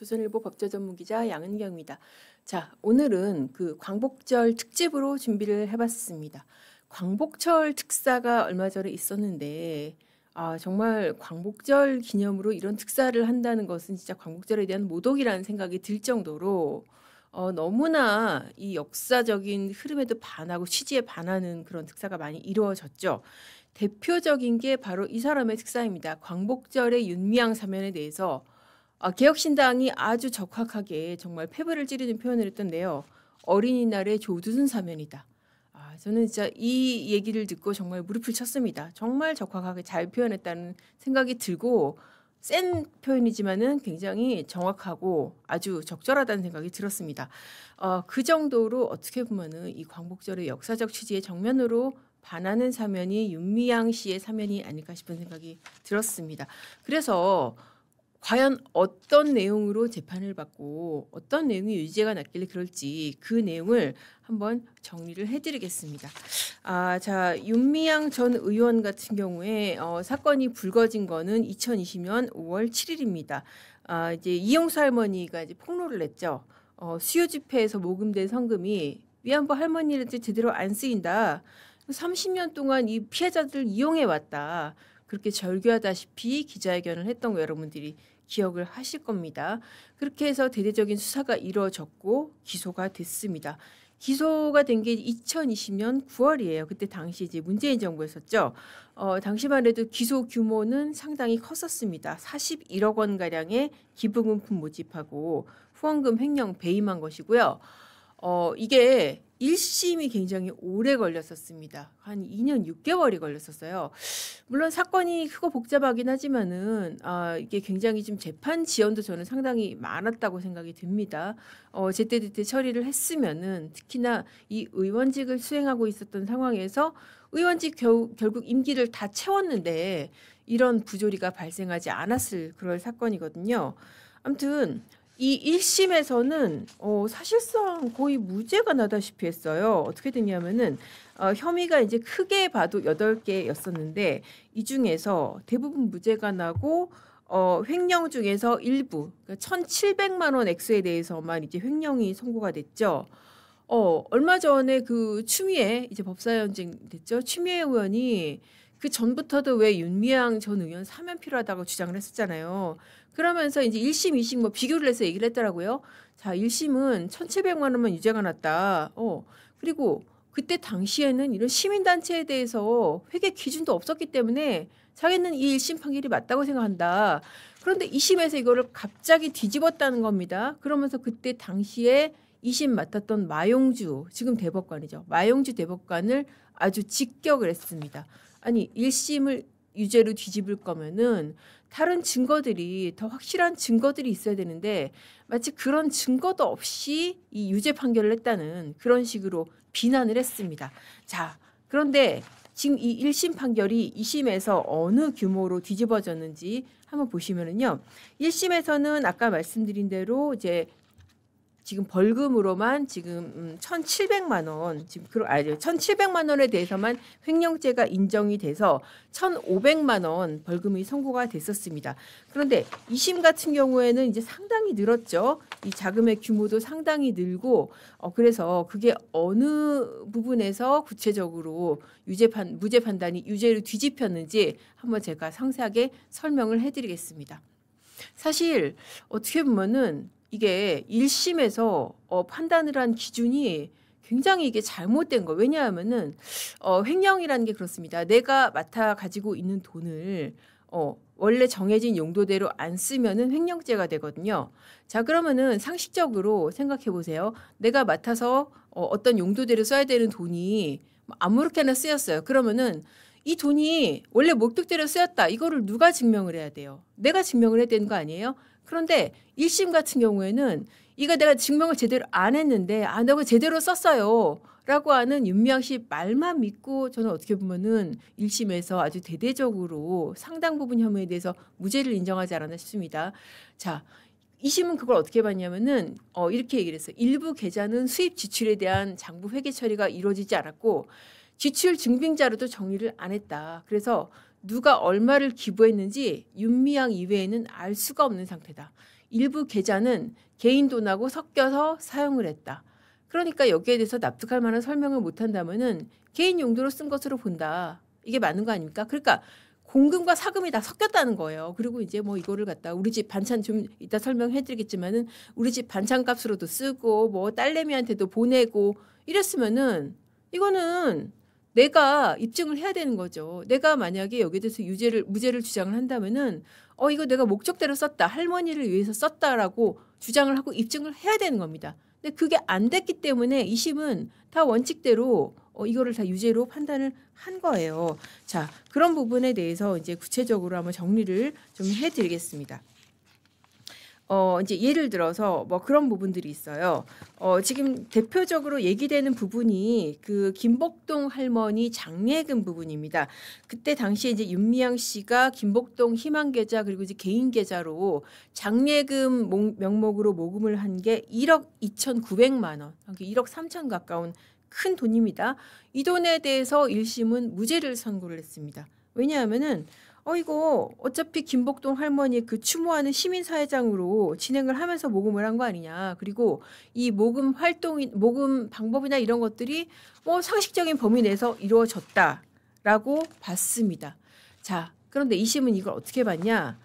조선일보 법조 전문 기자 양은경입니다. 자, 오늘은 그 광복절 특집으로 준비를 해봤습니다. 광복절 특사가 얼마 전에 있었는데, 정말 광복절 기념으로 이런 특사를 한다는 것은 진짜 광복절에 대한 모독이라는 생각이 들 정도로 너무나 이 역사적인 흐름에도 반하고 취지에 반하는 그런 특사가 많이 이루어졌죠. 대표적인 게 바로 이 사람의 특사입니다. 광복절의 윤미향 사면에 대해서 개혁신당이 아주 적확하게 정말 패배를 찌르는 표현을 했던데요. 어린이날의 조두순 사면이다. 저는 진짜 이 얘기를 듣고 정말 무릎을 쳤습니다. 정말 적확하게 잘 표현했다는 생각이 들고 센 표현이지만은 굉장히 정확하고 아주 적절하다는 생각이 들었습니다. 그 정도로 어떻게 보면은 이 광복절의 역사적 취지에 정면으로 반하는 사면이 윤미향 씨의 사면이 아닐까 싶은 생각이 들었습니다. 그래서 과연 어떤 내용으로 재판을 받고 어떤 내용이 유죄가 났길래 그럴지 그 내용을 한번 정리를 해드리겠습니다. 자, 윤미향 전 의원 같은 경우에 사건이 불거진 거는 2020년 5월 7일입니다. 이제 이용수 할머니가 이제 폭로를 했죠. 수요 집회에서 모금된 성금이 위안부 할머니한테 제대로 안 쓰인다. 30년 동안 이 피해자들 이용해 왔다. 그렇게 절규하다시피 기자회견을 했던 거 여러분들이 기억을 하실 겁니다. 그렇게 해서 대대적인 수사가 이루어졌고 기소가 됐습니다. 기소가 된 게 2020년 9월이에요. 그때 당시 이제 문재인 정부였었죠. 당시만 해도 기소 규모는 상당히 컸었습니다. 41억 원 가량의 기부금품 모집하고 후원금 횡령 배임한 것이고요. 이게 1심이 굉장히 오래 걸렸었습니다. 한 2년 6개월이 걸렸었어요. 물론 사건이 크고 복잡하긴 하지만은 이게 굉장히 좀 재판 지연도 저는 상당히 많았다고 생각이 듭니다. 제때제때 처리를 했으면은 특히나 이 의원직을 수행하고 있었던 상황에서 의원직 결국 임기를 다 채웠는데 이런 부조리가 발생하지 않았을 그럴 사건이거든요. 아무튼 이 1심에서는 사실상 거의 무죄가 나다시피 했어요. 어떻게 됐냐면은 혐의가 이제 크게 봐도 8개였었는데 이 중에서 대부분 무죄가 나고 횡령 중에서 일부 그러니까 1,700만 원 액수에 대해서만 이제 횡령이 선고가 됐죠. 얼마 전에 그 추미애 이제 법사위원장 됐죠. 추미애 의원이 그 전부터도 왜 윤미향 전 의원 사면 필요하다고 주장을 했었잖아요. 그러면서 이제 1심, 2심 뭐 비교를 해서 얘기를 했더라고요. 자, 1심은 1,700만 원만 유죄가 났다. 그리고 그때 당시에는 이런 시민단체에 대해서 회계 기준도 없었기 때문에 자기는 이 1심 판결이 맞다고 생각한다. 그런데 2심에서 이거를 갑자기 뒤집었다는 겁니다. 그러면서 그때 당시에 2심 맡았던 마용주, 지금 대법관이죠. 마용주 대법관을 아주 직격을 했습니다. 아니 1심을 유죄로 뒤집을 거면은 다른 증거들이 더 확실한 증거들이 있어야 되는데 마치 그런 증거도 없이 이 유죄 판결을 했다는 그런 식으로 비난을 했습니다. 자, 그런데 지금 이 1심 판결이 2심에서 어느 규모로 뒤집어졌는지 한번 보시면은요. 1심에서는 아까 말씀드린 대로 이제 지금 벌금으로만 지금 1,700만 원 지금 1,700만 원에 대해서만 횡령죄가 인정이 돼서 1,500만 원 벌금이 선고가 됐었습니다. 그런데 2심 같은 경우에는 이제 상당히 늘었죠. 이 자금의 규모도 상당히 늘고 그래서 그게 어느 부분에서 구체적으로 무죄 판단이 유죄로 뒤집혔는지 한번 제가 상세하게 설명을 해드리겠습니다. 사실 어떻게 보면은 이게 1심에서 판단을 한 기준이 굉장히 이게 잘못된 거. 왜냐하면은 횡령이라는 게 그렇습니다. 내가 맡아 가지고 있는 돈을 원래 정해진 용도대로 안 쓰면은 횡령죄가 되거든요. 자, 그러면은 상식적으로 생각해 보세요. 내가 맡아서 어떤 용도대로 써야 되는 돈이 아무렇게나 쓰였어요. 그러면은 이 돈이 원래 목적대로 쓰였다. 이거를 누가 증명을 해야 돼요? 내가 증명을 해야 되는 거 아니에요? 그런데 1심 같은 경우에는 이거 내가 증명을 제대로 안 했는데 내가 제대로 썼어요. 라고 하는 윤미향 씨 말만 믿고 저는 어떻게 보면은 1심에서 아주 대대적으로 상당 부분 혐의에 대해서 무죄를 인정하지 않았나 싶습니다. 자, 2심은 그걸 어떻게 봤냐면은 이렇게 얘기를 했어요. 일부 계좌는 수입 지출에 대한 장부 회계 처리가 이루어지지 않았고 지출 증빙자료도 정리를 안 했다. 그래서 누가 얼마를 기부했는지 윤미향 이외에는 알 수가 없는 상태다. 일부 계좌는 개인 돈하고 섞여서 사용을 했다. 그러니까 여기에 대해서 납득할 만한 설명을 못한다면은 개인 용도로 쓴 것으로 본다. 이게 맞는 거 아닙니까? 그러니까 공금과 사금이 다 섞였다는 거예요. 그리고 이제 뭐 이거를 갖다 우리 집 반찬 좀 이따 설명해드리겠지만은 우리 집 반찬값으로도 쓰고 뭐 딸내미한테도 보내고 이랬으면은 이거는 내가 입증을 해야 되는 거죠. 내가 만약에 여기에 대해서 무죄를 주장을 한다면은 이거 내가 목적대로 썼다. 할머니를 위해서 썼다라고 주장을 하고 입증을 해야 되는 겁니다. 근데 그게 안 됐기 때문에 2심은 다 원칙대로 이거를 다 유죄로 판단을 한 거예요. 자, 그런 부분에 대해서 이제 구체적으로 한번 정리를 좀 해드리겠습니다. 이제 예를 들어서 뭐 그런 부분들이 있어요. 지금 대표적으로 얘기되는 부분이 그 김복동 할머니 장례금 부분입니다. 그때 당시에 이제 윤미향 씨가 김복동 희망계좌 그리고 이제 개인 계좌로 장례금 명목으로 모금을 한 게 1억 2,900만 원, 1억 3천 가까운 큰 돈입니다. 이 돈에 대해서 1심은 무죄를 선고를 했습니다. 왜냐하면은 이거 어차피 김복동 할머니 그 추모하는 시민사회장으로 진행을 하면서 모금을 한 거 아니냐. 그리고 이 모금 방법이나 이런 것들이 뭐 상식적인 범위 내에서 이루어졌다라고 봤습니다. 자, 그런데 2심은 이걸 어떻게 봤냐?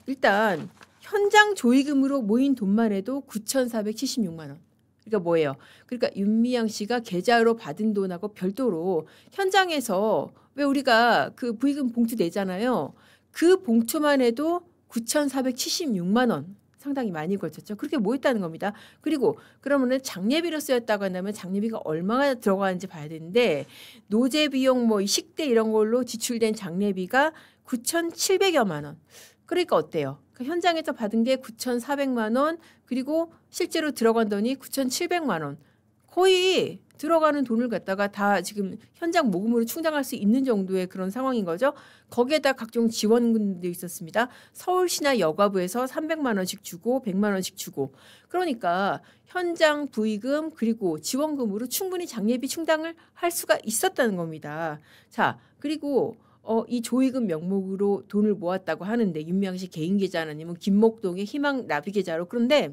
일단 현장 조의금으로 모인 돈만 해도 9,476만 원. 그러니까 뭐예요? 그러니까 윤미향 씨가 계좌로 받은 돈하고 별도로 현장에서 왜 우리가 그 부의금 봉투 내잖아요. 그 봉투만 해도 9,476만 원 상당히 많이 걸쳤죠. 그렇게 모였다는 겁니다. 그리고 그러면은 장례비로 쓰였다고 한다면 장례비가 얼마나 들어가는지 봐야 되는데 노제 비용 뭐 식대 이런 걸로 지출된 장례비가 9,700여만 원. 그러니까 어때요? 현장에서 받은 게 9,400만 원 그리고 실제로 들어간 돈이 9,700만 원. 거의 들어가는 돈을 갖다가 다 지금 현장 모금으로 충당할 수 있는 정도의 그런 상황인 거죠. 거기에다 각종 지원금도 있었습니다. 서울시나 여가부에서 300만 원씩 주고 100만 원씩 주고. 그러니까 현장 부의금 그리고 지원금으로 충분히 장례비 충당을 할 수가 있었다는 겁니다. 자, 그리고 이 조의금 명목으로 돈을 모았다고 하는데 윤미향 씨 개인 계좌 아니면 김목동의 희망 나비 계좌로. 그런데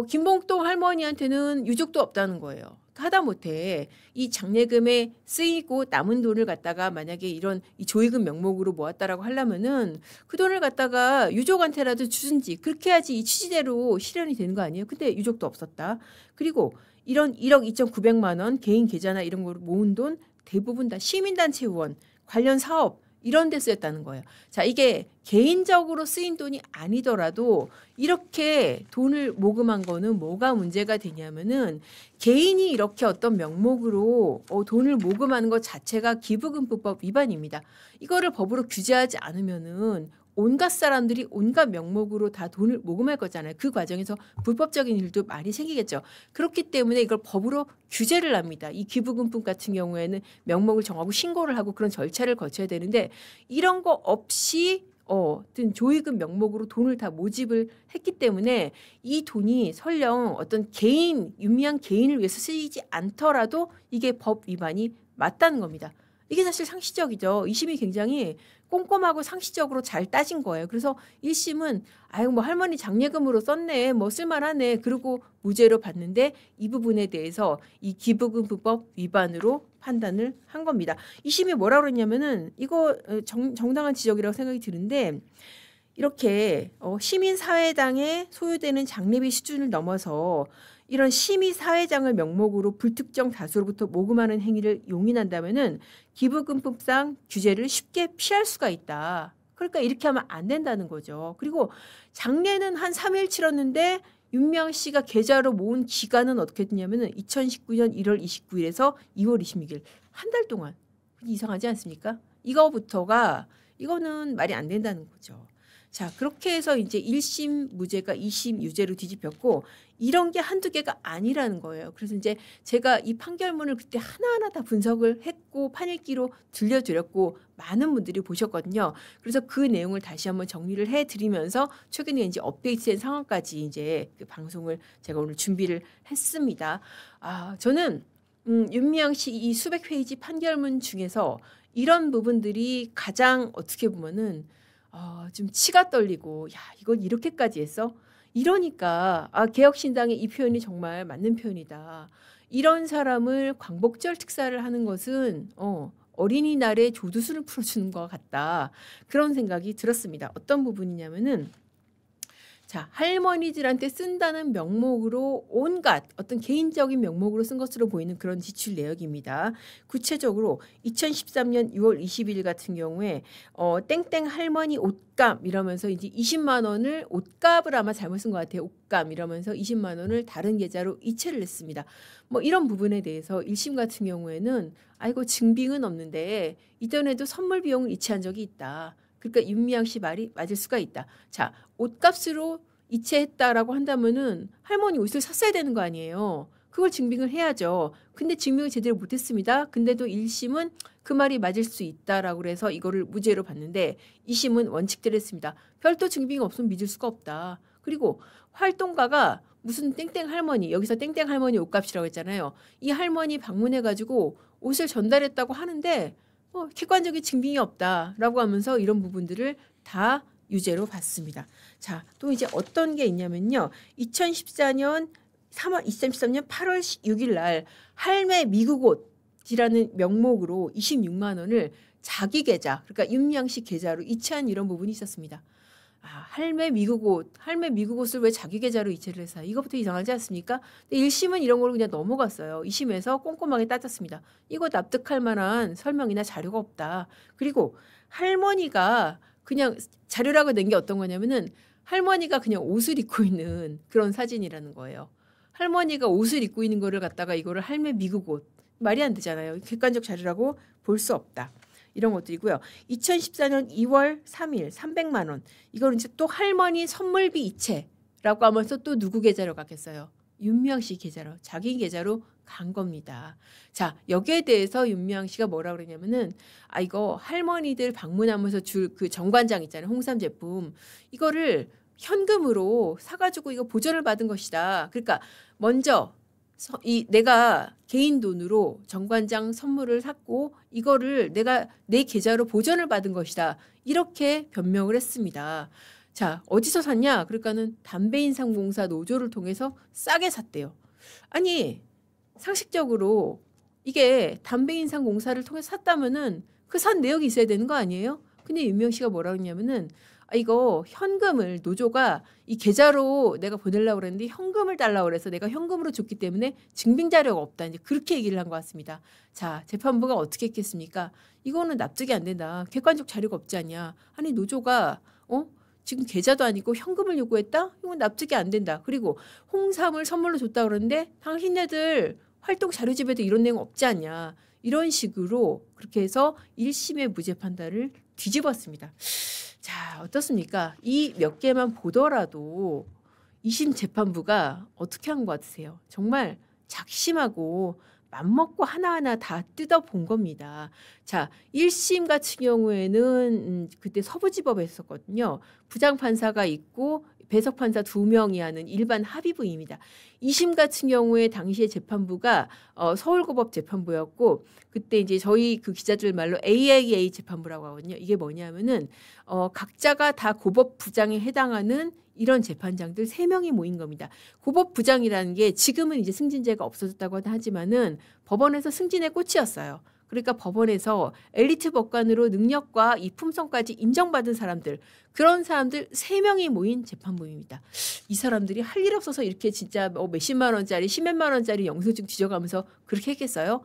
김복동 할머니한테는 유족도 없다는 거예요. 하다못해 이 장례금에 쓰이고 남은 돈을 갖다가 만약에 이런 이 조의금 명목으로 모았다라고 하려면은 그 돈을 갖다가 유족한테라도 주든지 그렇게 해야지 이 취지대로 실현이 되는 거 아니에요. 근데 유족도 없었다. 그리고 이런 1억 2,900만 원 개인 계좌나 이런 거로 모은 돈 대부분 다 시민단체 후원 관련 사업 이런 데 쓰였다는 거예요. 자, 이게 개인적으로 쓰인 돈이 아니더라도 이렇게 돈을 모금한 거는 뭐가 문제가 되냐면은 개인이 이렇게 어떤 명목으로 돈을 모금하는 것 자체가 기부금법 위반입니다. 이거를 법으로 규제하지 않으면은 온갖 사람들이 온갖 명목으로 다 돈을 모금할 거잖아요. 그 과정에서 불법적인 일도 많이 생기겠죠. 그렇기 때문에 이걸 법으로 규제를 합니다. 이 기부금품 같은 경우에는 명목을 정하고 신고를 하고 그런 절차를 거쳐야 되는데 이런 거 없이 어떤 조의금 명목으로 돈을 다 모집을 했기 때문에 이 돈이 설령 어떤 개인, 윤미향 개인을 위해서 쓰이지 않더라도 이게 법 위반이 맞다는 겁니다. 이게 사실 상식적이죠. 2심이 굉장히 꼼꼼하고 상식적으로 잘 따진 거예요. 그래서 1심은 아유 뭐 할머니 장례금으로 썼네. 뭐 쓸만하네. 그리고 무죄로 봤는데 이 부분에 대해서 이 기부금법 위반으로 판단을 한 겁니다. 2심이 뭐라 그랬냐면은 이거 정당한 지적이라고 생각이 드는데 이렇게 시민사회당에 소요되는 장례비 수준을 넘어서 이런 시민사회장을 명목으로 불특정 다수로부터 모금하는 행위를 용인한다면은 기부금법상 규제를 쉽게 피할 수가 있다. 그러니까 이렇게 하면 안 된다는 거죠. 그리고 장례는 한 3일 치렀는데 윤미향 씨가 계좌로 모은 기간은 어떻게 됐냐면은 2019년 1월 29일에서 2월 26일 한 달 동안. 이상하지 않습니까? 이거는 말이 안 된다는 거죠. 자, 그렇게 해서 이제 1심 무죄가 2심 유죄로 뒤집혔고 이런 게 한두 개가 아니라는 거예요. 그래서 이제 제가 이 판결문을 그때 하나하나 다 분석을 했고 판읽기로 들려드렸고 많은 분들이 보셨거든요. 그래서 그 내용을 다시 한번 정리를 해드리면서 최근에 이제 업데이트된 상황까지 이제 그 방송을 제가 오늘 준비를 했습니다. 저는 윤미향 씨 이 수백 페이지 판결문 중에서 이런 부분들이 가장 어떻게 보면은 좀 치가 떨리고 야 이건 이렇게까지 했어? 이러니까 개혁신당의 이 표현이 정말 맞는 표현이다. 이런 사람을 광복절 특사를 하는 것은 어린이날에 조두순을 풀어주는 것 같다. 그런 생각이 들었습니다. 어떤 부분이냐면은 자, 할머니들한테 쓴다는 명목으로 온갖 어떤 개인적인 명목으로 쓴 것으로 보이는 그런 지출 내역입니다. 구체적으로 2013년 6월 20일 같은 경우에 땡땡 할머니 옷감 이러면서 이제 20만 원을 옷값을 아마 잘못 쓴 것 같아요. 옷감 이러면서 20만 원을 다른 계좌로 이체를 했습니다. 뭐 이런 부분에 대해서 1심 같은 경우에는 아이고 증빙은 없는데 이전에도 선물 비용을 이체한 적이 있다. 그러니까 윤미향 씨 말이 맞을 수가 있다. 자, 옷값으로 이체했다라고 한다면은 할머니 옷을 샀어야 되는 거 아니에요. 그걸 증빙을 해야죠. 근데 증명을 제대로 못했습니다. 근데도 1심은 그 말이 맞을 수 있다라고 그래서 이거를 무죄로 봤는데 2심은 원칙대로 했습니다. 별도 증빙이 없으면 믿을 수가 없다. 그리고 활동가가 무슨 땡땡 할머니, 여기서 땡땡 할머니 옷값이라고 했잖아요. 이 할머니 방문해가지고 옷을 전달했다고 하는데 객관적인 증빙이 없다라고 하면서 이런 부분들을 다 유죄로 봤습니다. 자, 또 이제 어떤 게 있냐면요. 2013년 8월 6일 날 할매 미국 옷이라는 명목으로 26만 원을 자기 계좌, 그러니까 윤미향 씨 계좌로 이체한 이런 부분이 있었습니다. 할매 미국 옷을 왜 자기 계좌로 이체를 해서 이거부터 이상하지 않습니까? 근데 1심은 이런 걸로 그냥 넘어갔어요. 2심에서 꼼꼼하게 따졌습니다. 이거 납득할 만한 설명이나 자료가 없다. 그리고 할머니가 그냥 자료라고 낸 게 어떤 거냐면은 할머니가 그냥 옷을 입고 있는 그런 사진이라는 거예요. 할머니가 옷을 입고 있는 거를 갖다가 이거를 할매 미국 옷 말이 안 되잖아요. 객관적 자료라고 볼 수 없다. 이런 것들이고요. 2014년 2월 3일 300만 원. 이거는 이제 또 할머니 선물비 이체라고 하면서 또 누구 계좌로 갔겠어요? 윤미향 씨 계좌로, 자기 계좌로 간 겁니다. 자, 여기에 대해서 윤미향 씨가 뭐라 그러냐면은 이거 할머니들 방문하면서 줄 그 정관장 있잖아요. 홍삼 제품. 이거를 현금으로 사가지고 이거 보전을 받은 것이다. 그러니까 먼저 내가 개인 돈으로 정관장 선물을 샀고 이거를 내가 내 계좌로 보전을 받은 것이다. 이렇게 변명을 했습니다. 자, 어디서 샀냐? 그러니까는 담배인상공사 노조를 통해서 싸게 샀대요. 아니, 상식적으로 이게 담배인상공사를 통해서 샀다면은 그 산 내역이 있어야 되는 거 아니에요? 근데 윤미향 씨가 뭐라고 했냐면은 이거 현금을 노조가 이 계좌로 내가 보내려고 그랬는데 현금을 달라고 그래서 내가 현금으로 줬기 때문에 증빙 자료가 없다. 이제 그렇게 얘기를 한 것 같습니다. 자, 재판부가 어떻게 했겠습니까? 이거는 납득이 안 된다. 객관적 자료가 없지 않냐. 아니 노조가 지금 계좌도 아니고 현금을 요구했다? 이건 납득이 안 된다. 그리고 홍삼을 선물로 줬다 그러는데 당신네들 활동 자료집에도 이런 내용 없지 않냐. 이런 식으로 그렇게 해서 1심의 무죄 판단을 뒤집었습니다. 자, 어떻습니까? 이 몇 개만 보더라도 2심 재판부가 어떻게 한 것 같으세요? 정말 작심하고 맘먹고 하나하나 다 뜯어본 겁니다. 자, 1심 같은 경우에는 그때 서부지법에 했었거든요. 부장판사가 있고 배석판사 2명이 하는 일반 합의부입니다. 2심 같은 경우에 당시에 재판부가 서울고법 재판부였고 그때 이제 저희 그 기자들 말로 AAA 재판부라고 하거든요. 이게 뭐냐면은 각자가 다 고법부장에 해당하는 이런 재판장들 3명이 모인 겁니다. 고법부장이라는 게 지금은 이제 승진제가 없어졌다고 하지만은 법원에서 승진의 꽃이었어요. 그러니까 법원에서 엘리트 법관으로 능력과 이 품성까지 인정받은 사람들, 그런 사람들 3명이 모인 재판부입니다. 이 사람들이 할 일 없어서 이렇게 진짜 몇십만 원짜리, 십몇만 원짜리 영수증 뒤져가면서 그렇게 했겠어요?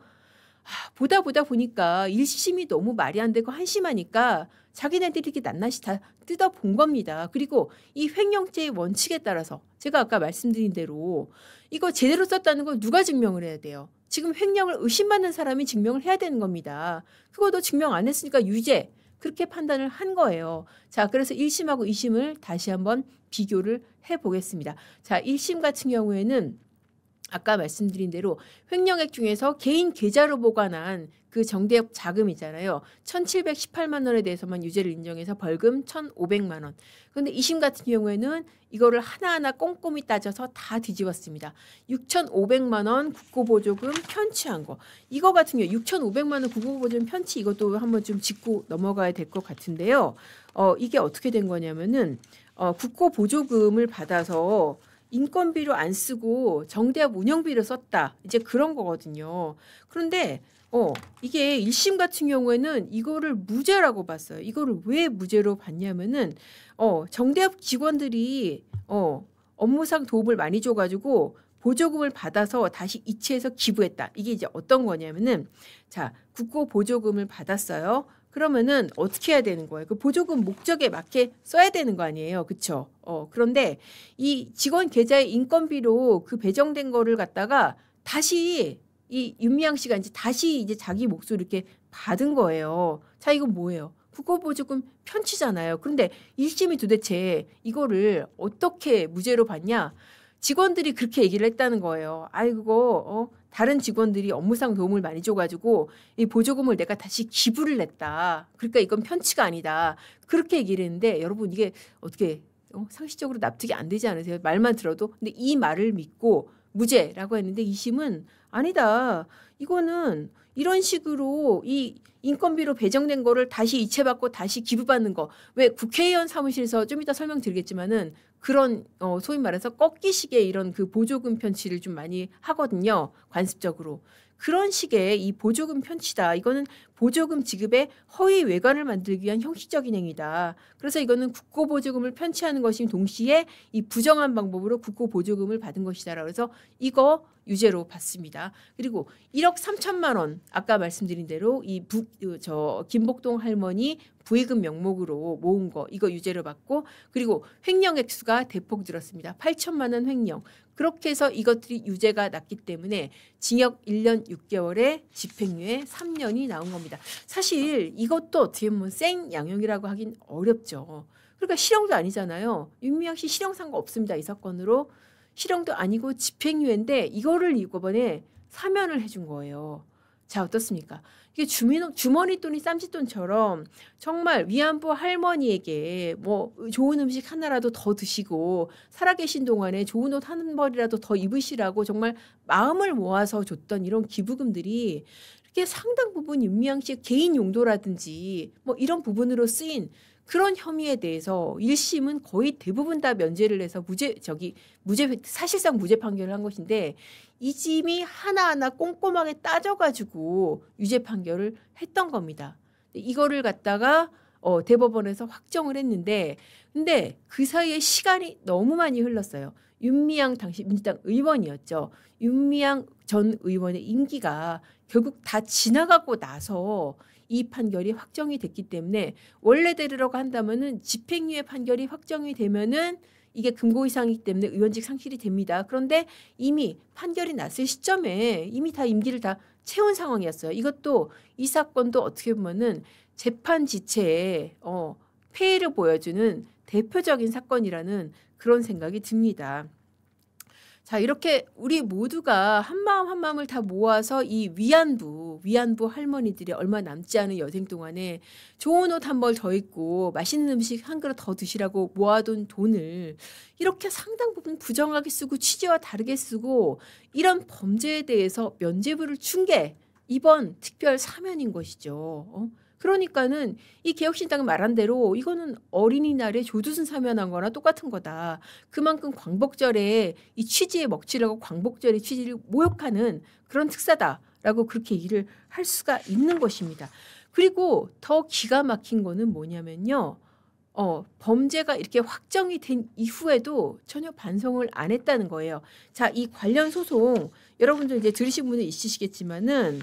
보다 보니까 1심이 너무 말이 안 되고 한심하니까 자기네들이 이렇게 낱낱이 다 뜯어본 겁니다. 그리고 이 횡령죄의 원칙에 따라서 제가 아까 말씀드린 대로 이거 제대로 썼다는 걸 누가 증명을 해야 돼요? 지금 횡령을 의심받는 사람이 증명을 해야 되는 겁니다. 그것도 증명 안 했으니까 유죄. 그렇게 판단을 한 거예요. 자, 그래서 1심하고 2심을 다시 한번 비교를 해보겠습니다. 자, 1심 같은 경우에는 아까 말씀드린 대로 횡령액 중에서 개인 계좌로 보관한 그 정대협 자금이잖아요. 1,718만 원에 대해서만 유죄를 인정해서 벌금 1,500만 원. 그런데 2심 같은 경우에는 이거를 하나하나 꼼꼼히 따져서 다 뒤집었습니다. 6,500만 원 국고보조금 편취한 거. 이거 같은 경우 6,500만 원 국고보조금 편취 이것도 한번 좀 짚고 넘어가야 될 것 같은데요. 이게 어떻게 된 거냐면은 국고보조금을 받아서 인건비로 안 쓰고 정대협 운영비로 썼다. 이제 그런 거거든요. 그런데 이게 1심 같은 경우에는 이거를 무죄라고 봤어요. 이거를 왜 무죄로 봤냐면은 정대협 직원들이 업무상 도움을 많이 줘가지고 보조금을 받아서 다시 이체해서 기부했다. 이게 이제 어떤 거냐면은 자, 국고 보조금을 받았어요. 그러면은 어떻게 해야 되는 거예요? 그 보조금 목적에 맞게 써야 되는 거 아니에요. 그렇죠? 그런데 이 직원 계좌의 인건비로 그 배정된 거를 갖다가 다시 이 윤미향 씨가 이제 다시 이제 자기 몫으로 이렇게 받은 거예요. 자, 이건 뭐예요? 국고보조금 편취잖아요. 그런데 1심이 도대체 이거를 어떻게 무죄로 봤냐? 직원들이 그렇게 얘기를 했다는 거예요. 아이고, 다른 직원들이 업무상 도움을 많이 줘가지고 이 보조금을 내가 다시 기부를 냈다. 그러니까 이건 편취가 아니다. 그렇게 얘기를 했는데 여러분 이게 어떻게 상식적으로 납득이 안 되지 않으세요? 말만 들어도. 근데 이 말을 믿고 무죄라고 했는데 2심은 아니다. 이거는 이런 식으로 이 인건비로 배정된 거를 다시 이체받고 다시 기부받는 거. 왜 국회의원 사무실에서 좀 이따 설명드리겠지만은 그런 소위 말해서 꺾기식의 이런 그 보조금 편취를 좀 많이 하거든요. 관습적으로. 그런 식의 이 보조금 편취다. 이거는 보조금 지급에 허위 외관을 만들기 위한 형식적인 행위다. 그래서 이거는 국고보조금을 편취하는 것인 동시에 이 부정한 방법으로 국고보조금을 받은 것이다. 그래서 이거 유죄로 봤습니다. 그리고 1억 3천만 원 아까 말씀드린 대로 이 김복동 할머니 부의금 명목으로 모은 거 이거 유죄로 받고 그리고 횡령 액수가 대폭 늘었습니다. 8천만 원 횡령. 그렇게 해서 이것들이 유죄가 났기 때문에 징역 1년 6개월에 집행유예 3년이 나온 겁니다. 사실 이것도 어떻게 보면 생양형이라고 하긴 어렵죠. 그러니까 실형도 아니잖아요. 윤미향 씨 실형 산 거 없습니다. 이 사건으로. 실형도 아니고 집행유예인데 이거를 이번에 사면을 해준 거예요. 자, 어떻습니까? 이게 주머니 돈이 쌈짓돈처럼 정말 위안부 할머니에게 뭐 좋은 음식 하나라도 더 드시고 살아계신 동안에 좋은 옷 한 벌이라도 더 입으시라고 정말 마음을 모아서 줬던 이런 기부금들이 이렇게 상당 부분 윤미향 씨의 개인 용도라든지 뭐 이런 부분으로 쓰인 그런 혐의에 대해서 1심은 거의 대부분 다 면죄를 해서 사실상 무죄 판결을 한 것인데 2심이 하나하나 꼼꼼하게 따져가지고 유죄 판결을 했던 겁니다. 이거를 갖다가 대법원에서 확정을 했는데 근데 그 사이에 시간이 너무 많이 흘렀어요. 윤미향 당시 민주당 의원이었죠. 윤미향 전 의원의 임기가 결국 다 지나가고 나서 이 판결이 확정이 됐기 때문에 원래대로라고 한다면은 집행유예 판결이 확정이 되면은 이게 금고 이상이기 때문에 의원직 상실이 됩니다. 그런데 이미 판결이 났을 시점에 이미 다 임기를 다 채운 상황이었어요. 이것도 이 사건도 어떻게 보면은 재판 지체에 폐해를 보여주는 대표적인 사건이라는 그런 생각이 듭니다. 자, 이렇게 우리 모두가 한마음 한마음을 다 모아서 이 위안부 할머니들이 얼마 남지 않은 여생 동안에 좋은 옷 한 벌 더 입고 맛있는 음식 한 그릇 더 드시라고 모아둔 돈을 이렇게 상당 부분 부정하게 쓰고 취지와 다르게 쓰고 이런 범죄에 대해서 면죄부를 준 게 이번 특별 사면인 것이죠. 그러니까는 이 개혁신당 말한 대로 이거는 어린이날에 조두순 사면한 거나 똑같은 거다. 그만큼 광복절에 이 취지에 먹칠하고 광복절의 취지를 모욕하는 그런 특사다라고 그렇게 얘기를 할 수가 있는 것입니다. 그리고 더 기가 막힌 거는 뭐냐면요. 범죄가 이렇게 확정이 된 이후에도 전혀 반성을 안 했다는 거예요. 자, 이 관련 소송 여러분들 이제 들으신 분은 있으시겠지만은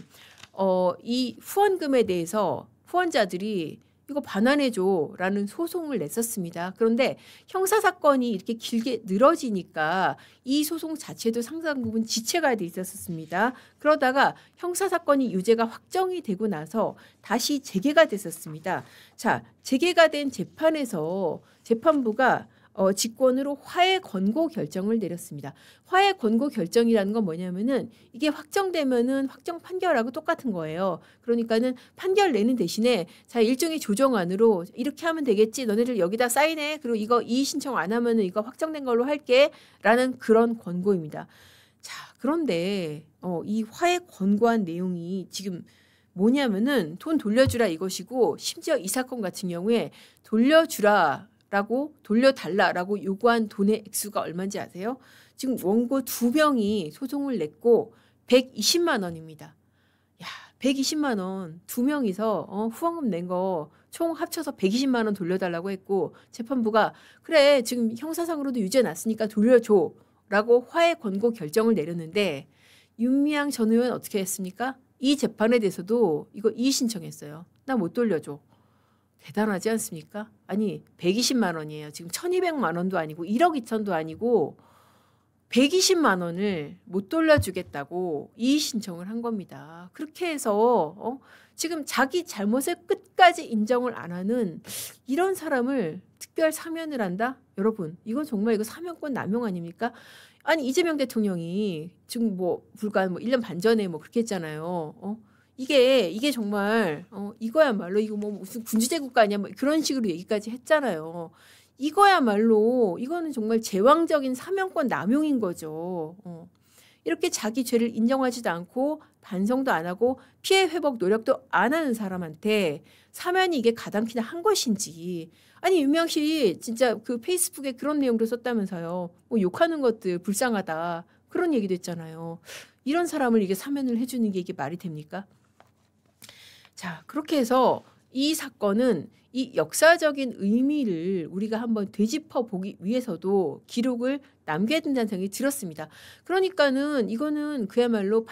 이 후원금에 대해서 후원자들이 이거 반환해줘라는 소송을 냈었습니다. 그런데 형사사건이 이렇게 길게 늘어지니까 이 소송 자체도 상당 부분 지체가 돼 있었습니다. 그러다가 형사사건이 유죄가 확정이 되고 나서 다시 재개가 됐었습니다. 자, 재개가 된 재판에서 재판부가 직권으로 화해 권고 결정을 내렸습니다. 화해 권고 결정이라는 건 뭐냐면은 이게 확정되면은 확정 판결하고 똑같은 거예요. 그러니까는 판결 내는 대신에 자, 일종의 조정안으로 이렇게 하면 되겠지. 너네들 여기다 사인해. 그리고 이거 이의 신청 안 하면은 이거 확정된 걸로 할게. 라는 그런 권고입니다. 자, 그런데 이 화해 권고한 내용이 지금 뭐냐면은 돈 돌려주라 이것이고, 심지어 이 사건 같은 경우에 돌려달라라고 요구한 돈의 액수가 얼마인지 아세요? 지금 원고 2명이 소송을 냈고 120만 원입니다. 야, 120만 원 2명이서 후원금 낸 거 총 합쳐서 120만 원 돌려달라고 했고, 재판부가 그래 지금 형사상으로도 유죄 났으니까 돌려줘 라고 화해 권고 결정을 내렸는데, 윤미향 전 의원 어떻게 했습니까? 이 재판에 대해서도 이거 이의 신청했어요. 나 못 돌려줘. 대단하지 않습니까? 아니 120만 원이에요. 지금 1200만 원도 아니고 1억 2천도 아니고 120만 원을 못 돌려주겠다고 이의 신청을 한 겁니다. 그렇게 해서 지금 자기 잘못을 끝까지 인정을 안 하는 이런 사람을 특별 사면을 한다? 여러분, 이건 정말 이거 사면권 남용 아닙니까? 아니 이재명 대통령이 지금 불과 1년 반 전에 그렇게 했잖아요. 이게 정말 이거야말로 이거 무슨 군주제국가 아니야 그런 식으로 얘기까지 했잖아요. 이거야말로 이거는 정말 제왕적인 사면권 남용인 거죠. 이렇게 자기 죄를 인정하지도 않고 반성도 안 하고 피해 회복 노력도 안 하는 사람한테 사면이 이게 가당키나 한 것인지. 아니 윤미향 씨 진짜 그 페이스북에 그런 내용도 썼다면서요. 욕하는 것들 불쌍하다 그런 얘기도 했잖아요. 이런 사람을 이게 사면을 해주는 게 이게 말이 됩니까? 자, 그렇게 해서 이 사건은 이 역사적인 의미를 우리가 한번 되짚어 보기 위해서도 기록을 남겨야 된다는 생각이 들었습니다. 그러니까는 이거는 그야말로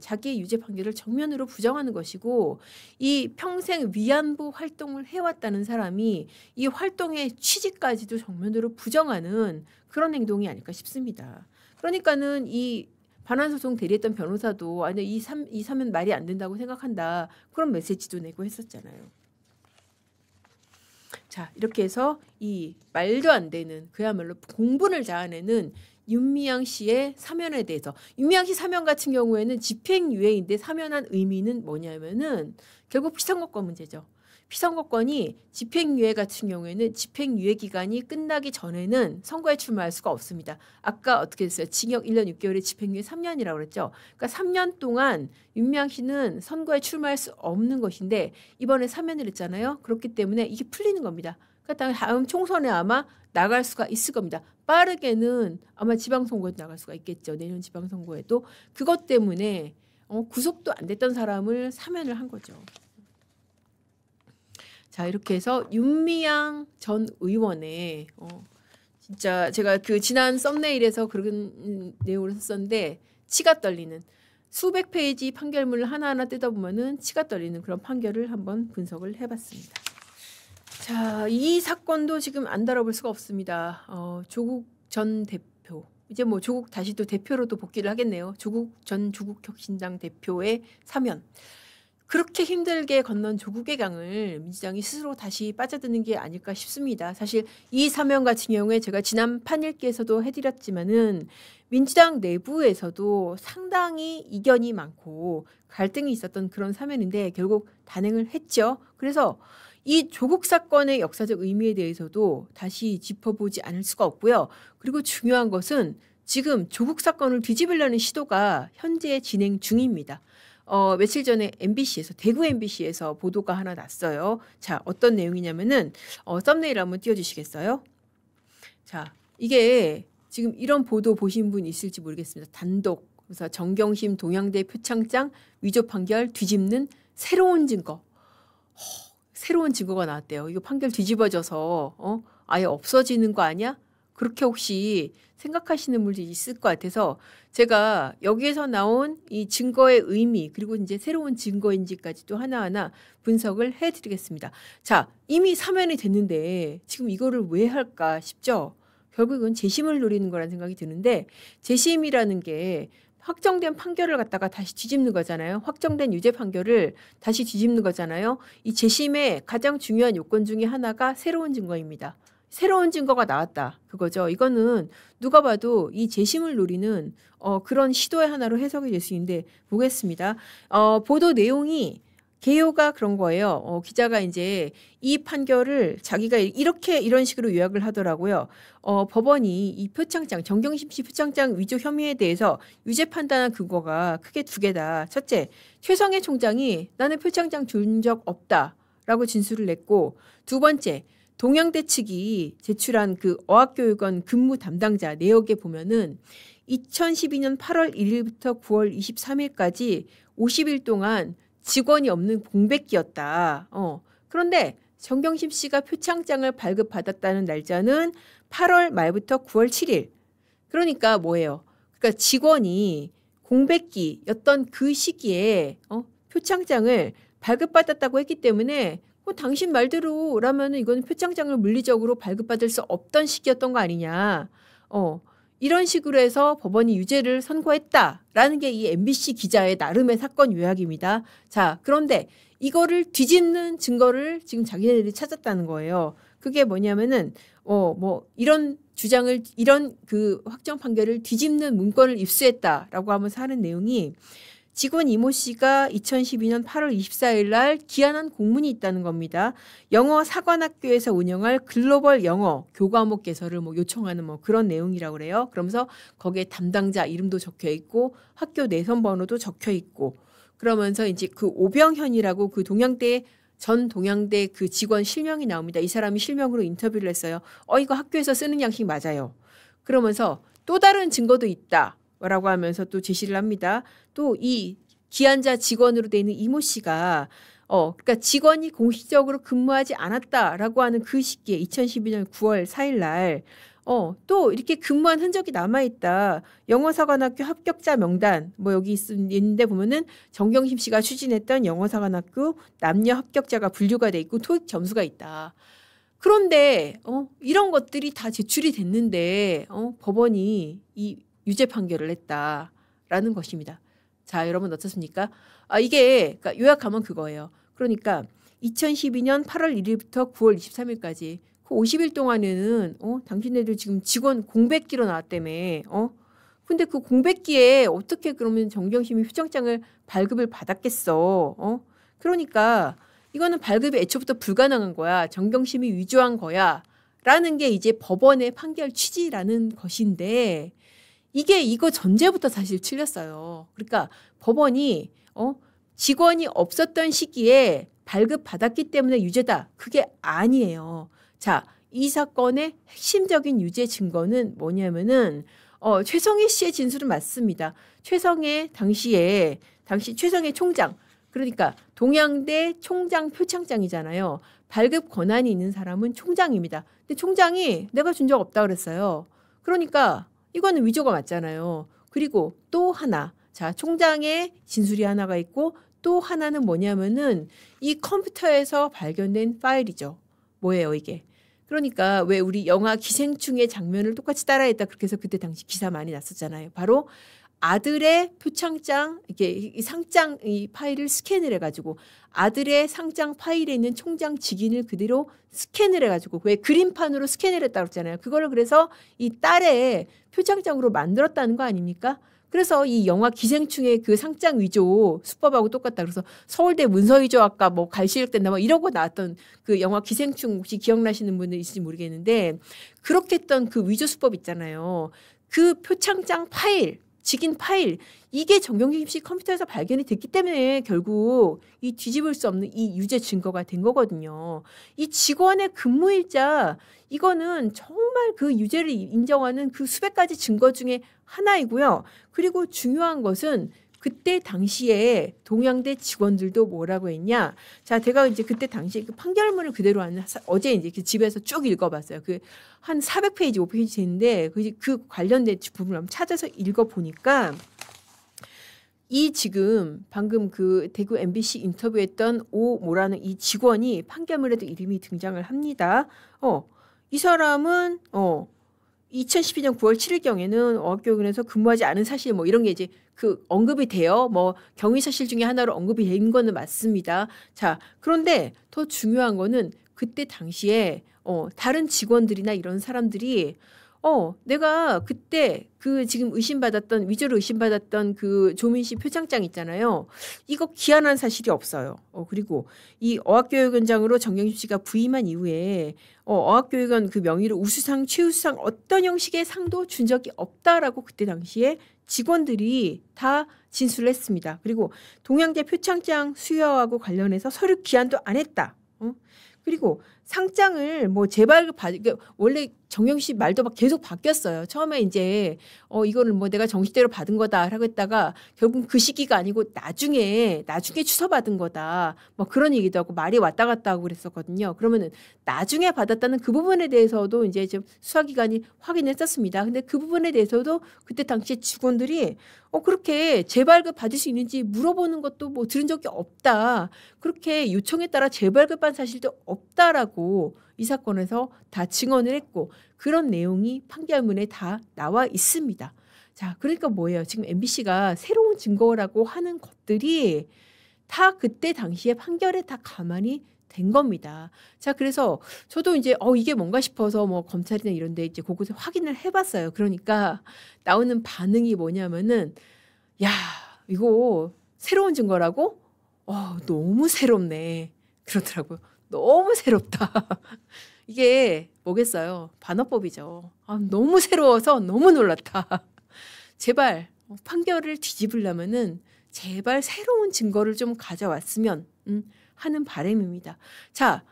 자기의 유죄 판결을 정면으로 부정하는 것이고, 이 평생 위안부 활동을 해왔다는 사람이 이 활동의 취지까지도 정면으로 부정하는 그런 행동이 아닐까 싶습니다. 그러니까는 이 반환소송 대리했던 변호사도 아니 이 사면 말이 안 된다고 생각한다. 그런 메시지도 내고 했었잖아요. 자, 이렇게 해서 이 말도 안 되는 그야말로 공분을 자아내는 윤미향 씨의 사면에 대해서, 윤미향 씨 사면 같은 경우에는 집행유예인데 사면한 의미는 뭐냐면은 결국 피선거권 문제죠. 피선거권이 집행유예 같은 경우에는 집행유예 기간이 끝나기 전에는 선거에 출마할 수가 없습니다. 아까 어떻게 됐어요? 징역 1년 6개월에 집행유예 3년이라고 그랬죠. 그러니까 3년 동안 윤미향 씨는 선거에 출마할 수 없는 것인데 이번에 사면을 했잖아요. 그렇기 때문에 이게 풀리는 겁니다. 그러니까 다음 총선에 아마 나갈 수가 있을 겁니다. 빠르게는 아마 지방선거에 나갈 수가 있겠죠. 내년 지방선거에도. 그것 때문에 구속도 안 됐던 사람을 사면을 한 거죠. 자, 이렇게 해서 윤미향 전 의원의 진짜 제가 그 지난 썸네일에서 그런 내용을 썼었는데 치가 떨리는 수백 페이지 판결문을 하나하나 뜯어보면은 치가 떨리는 그런 판결을 한번 분석을 해봤습니다. 자, 이 사건도 지금 안 다뤄볼 수가 없습니다. 조국 전 대표, 이제 조국 다시 또 대표로도 복귀를 하겠네요. 조국 전 조국혁신당 대표의 사면. 그렇게 힘들게 건넌 조국의 강을 민주당이 스스로 다시 빠져드는 게 아닐까 싶습니다. 사실 이 사면 같은 경우에 제가 지난 판읽기에서도 해드렸지만은 민주당 내부에서도 상당히 이견이 많고 갈등이 있었던 그런 사면인데 결국 단행을 했죠. 그래서 이 조국 사건의 역사적 의미에 대해서도 다시 짚어보지 않을 수가 없고요. 그리고 중요한 것은 지금 조국 사건을 뒤집으려는 시도가 현재 진행 중입니다. 며칠 전에 MBC에서 대구 MBC에서 보도가 하나 났어요. 자, 어떤 내용이냐면은 썸네일 한번 띄워주시겠어요? 자, 이게 지금 이런 보도 보신 분 있을지 모르겠습니다. 단독 그래서 정경심 동양대 표창장 위조 판결 뒤집는 새로운 증거. 새로운 증거가 나왔대요. 이거 판결 뒤집어져서 아예 없어지는 거 아니야? 그렇게 혹시 생각하시는 분들이 있을 것 같아서 제가 여기에서 나온 이 증거의 의미 그리고 이제 새로운 증거인지까지도 하나하나 분석을 해드리겠습니다. 자, 이미 사면이 됐는데 지금 이거를 왜 할까 싶죠? 결국은 재심을 노리는 거라는 생각이 드는데 재심이라는 게 확정된 판결을 갖다가 다시 뒤집는 거잖아요. 확정된 유죄 판결을 다시 뒤집는 거잖아요. 이 재심의 가장 중요한 요건 중에 하나가 새로운 증거입니다. 새로운 증거가 나왔다. 그거죠. 이거는 누가 봐도 이 재심을 노리는 그런 시도의 하나로 해석이 될 수 있는데 보겠습니다. 보도 내용이 개요가 그런 거예요. 기자가 이제 이 판결을 자기가 이런 식으로 요약을 하더라고요. 법원이 이 표창장, 정경심 씨 표창장 위조 혐의에 대해서 유죄 판단한 근거가 크게 두 개다. 첫째, 최성해 총장이 나는 표창장 준 적 없다라고 진술을 냈고, 두 번째, 동양대 측이 제출한 그 어학교육원 근무 담당자 내역에 보면은 2012년 8월 1일부터 9월 23일까지 50일 동안 직원이 없는 공백기였다. 그런데 정경심 씨가 표창장을 발급받았다는 날짜는 8월 말부터 9월 7일. 그러니까 뭐예요? 그러니까 직원이 공백기였던 그 시기에 표창장을 발급받았다고 했기 때문에 당신 말대로라면 이건 표창장을 물리적으로 발급받을 수 없던 시기였던 거 아니냐. 이런 식으로 해서 법원이 유죄를 선고했다라는 게 이 MBC 기자의 나름의 사건 요약입니다. 자, 그런데 이거를 뒤집는 증거를 지금 자기네들이 찾았다는 거예요. 그게 뭐냐면은 이런 주장을 이런 그 확정 판결을 뒤집는 문건을 입수했다라고 하면서 하는 내용이 직원 이모 씨가 2012년 8월 24일 날 기한한 공문이 있다는 겁니다. 영어 사관학교에서 운영할 글로벌 영어 교과목 개설을 요청하는 그런 내용이라고 그래요. 그러면서 거기에 담당자 이름도 적혀 있고 학교 내선 번호도 적혀 있고 그러면서 이제 그 오병현이라고 그 전 동양대 그 직원 실명이 나옵니다. 이 사람이 실명으로 인터뷰를 했어요. 이거 학교에서 쓰는 양식 맞아요. 그러면서 또 다른 증거도 있다. 라고 하면서 또 제시를 합니다. 또 이 기한자 직원으로 되어 있는 이모 씨가 그러니까 직원이 공식적으로 근무하지 않았다라고 하는 그 시기에 2012년 9월 4일 날 또 이렇게 근무한 흔적이 남아있다. 영어사관학교 합격자 명단 여기 있는데 보면은 정경심 씨가 추진했던 영어사관학교 남녀 합격자가 분류가 돼 있고 토익 점수가 있다. 그런데 이런 것들이 다 제출이 됐는데 법원이 이 유죄 판결을 했다라는 것입니다. 자, 여러분 어떻습니까? 이게 그러니까 요약하면 그거예요. 그러니까 2012년 8월 1일부터 9월 23일까지 그 50일 동안에는 당신네들 지금 직원 공백기로 나왔다며. 근데 그 공백기에 어떻게 그러면 정경심이 표창장을 발급을 받았겠어? 그러니까 이거는 발급이 애초부터 불가능한 거야. 정경심이 위조한 거야. 라는 게 이제 법원의 판결 취지라는 것인데 이거 전제부터 사실 틀렸어요. 그러니까 법원이 직원이 없었던 시기에 발급받았기 때문에 유죄다. 그게 아니에요. 자, 이 사건의 핵심적인 유죄 증거는 뭐냐면은 최성해 씨의 진술은 맞습니다. 당시 최성해 총장 그러니까 동양대 총장 표창장이잖아요. 발급 권한이 있는 사람은 총장입니다. 근데 총장이 내가 준 적 없다 그랬어요. 그러니까 이거는 위조가 맞잖아요. 그리고 또 하나, 자, 총장의 진술이 하나가 있고 또 하나는 뭐냐면은 이 컴퓨터에서 발견된 파일이죠. 뭐예요, 이게? 그러니까 왜 우리 영화 기생충의 장면을 똑같이 따라했다 그렇게 해서 그때 당시 기사 많이 났었잖아요. 바로 아들의 표창장, 이 상장 이 파일을 스캔을 해가지고 아들의 상장 파일에 있는 총장 직인을 그대로 스캔을 해가지고 왜 그림판으로 스캔을 했다고 했잖아요. 그거를 그래서 이 딸의 표창장으로 만들었다는 거 아닙니까? 그래서 이 영화 기생충의 그 상장 위조 수법하고 똑같다. 그래서 서울대 문서위조학과 갈실력된다 이러고 나왔던 그 영화 기생충 혹시 기억나시는 분들 있을지 모르겠는데 그렇게 했던 그 위조 수법 있잖아요. 그 표창장 파일 직인 파일 이게 정경심 씨 컴퓨터에서 발견이 됐기 때문에 결국 이 뒤집을 수 없는 이 유죄 증거가 된 거거든요. 이 직원의 근무일자 이거는 정말 그 유죄를 인정하는 그 수백 가지 증거 중에 하나이고요. 그리고 중요한 것은 그때 당시에 동양대 직원들도 뭐라고 했냐. 자, 제가 이제 그때 당시에 그 판결문을 그대로 어제 이제 집에서 쭉 읽어봤어요. 그 한 400페이지, 500페이지 되는데 그 관련된 부분을 한번 찾아서 읽어보니까 이 지금 방금 그 대구 MBC 인터뷰했던 오모라는 이 직원이 판결문에도 이름이 등장을 합니다. 이 사람은 2012년 9월 7일경에는 어학교육원에서 근무하지 않은 사실 이런 게 이제 그 언급이 돼요. 경위 사실 중에 하나로 언급이 된 거는 맞습니다. 자, 그런데 더 중요한 거는 그때 당시에 다른 직원들이나 이런 사람들이 내가 그때 그 지금 위조로 의심받았던 그 조민씨 표창장 있잖아요. 이거 기한한 사실이 없어요. 그리고 이 어학교육원장으로 정경심 씨가 부임한 이후에 어학교육원 그 명의로 우수상, 최우수상 어떤 형식의 상도 준 적이 없다라고 그때 당시에 직원들이 다 진술을 했습니다. 그리고 동양대 표창장 수여하고 관련해서 서류 기한도 안 했다. 그리고 상장을 뭐 원래 정경심 말도 막 계속 바뀌었어요. 처음에 이제 이거를 뭐 내가 정식대로 받은 거다라고 했다가 결국 그 시기가 아니고 나중에 주서받은 거다. 뭐 그런 얘기도 하고 말이 왔다 갔다 하고 그랬었거든요. 그러면은 나중에 받았다는 그 부분에 대해서도 이제 좀 수사기관이 확인했었습니다. 근데 그 부분에 대해서도 그때 당시에 직원들이 그렇게 재발급 받을 수 있는지 물어보는 것도 뭐 들은 적이 없다. 그렇게 요청에 따라 재발급한 사실도 없다라고 이 사건에서 다 증언을 했고 그런 내용이 판결문에 다 나와 있습니다. 자, 그러니까 뭐예요? 지금 MBC가 새로운 증거라고 하는 것들이 다 그때 당시에 판결에 다 가만히 된 겁니다. 자, 그래서 저도 이제 이게 뭔가 싶어서 뭐 검찰이나 이런 데 이제 그곳에 확인을 해봤어요. 그러니까 나오는 반응이 뭐냐면은 야, 이거 새로운 증거라고? 너무 새롭네. 그러더라고요. 너무 새롭다. 이게 뭐겠어요? 반어법이죠. 너무 새로워서 너무 놀랐다. 제발 판결을 뒤집으려면은 제발 새로운 증거를 좀 가져왔으면 하는 바람입니다. 자,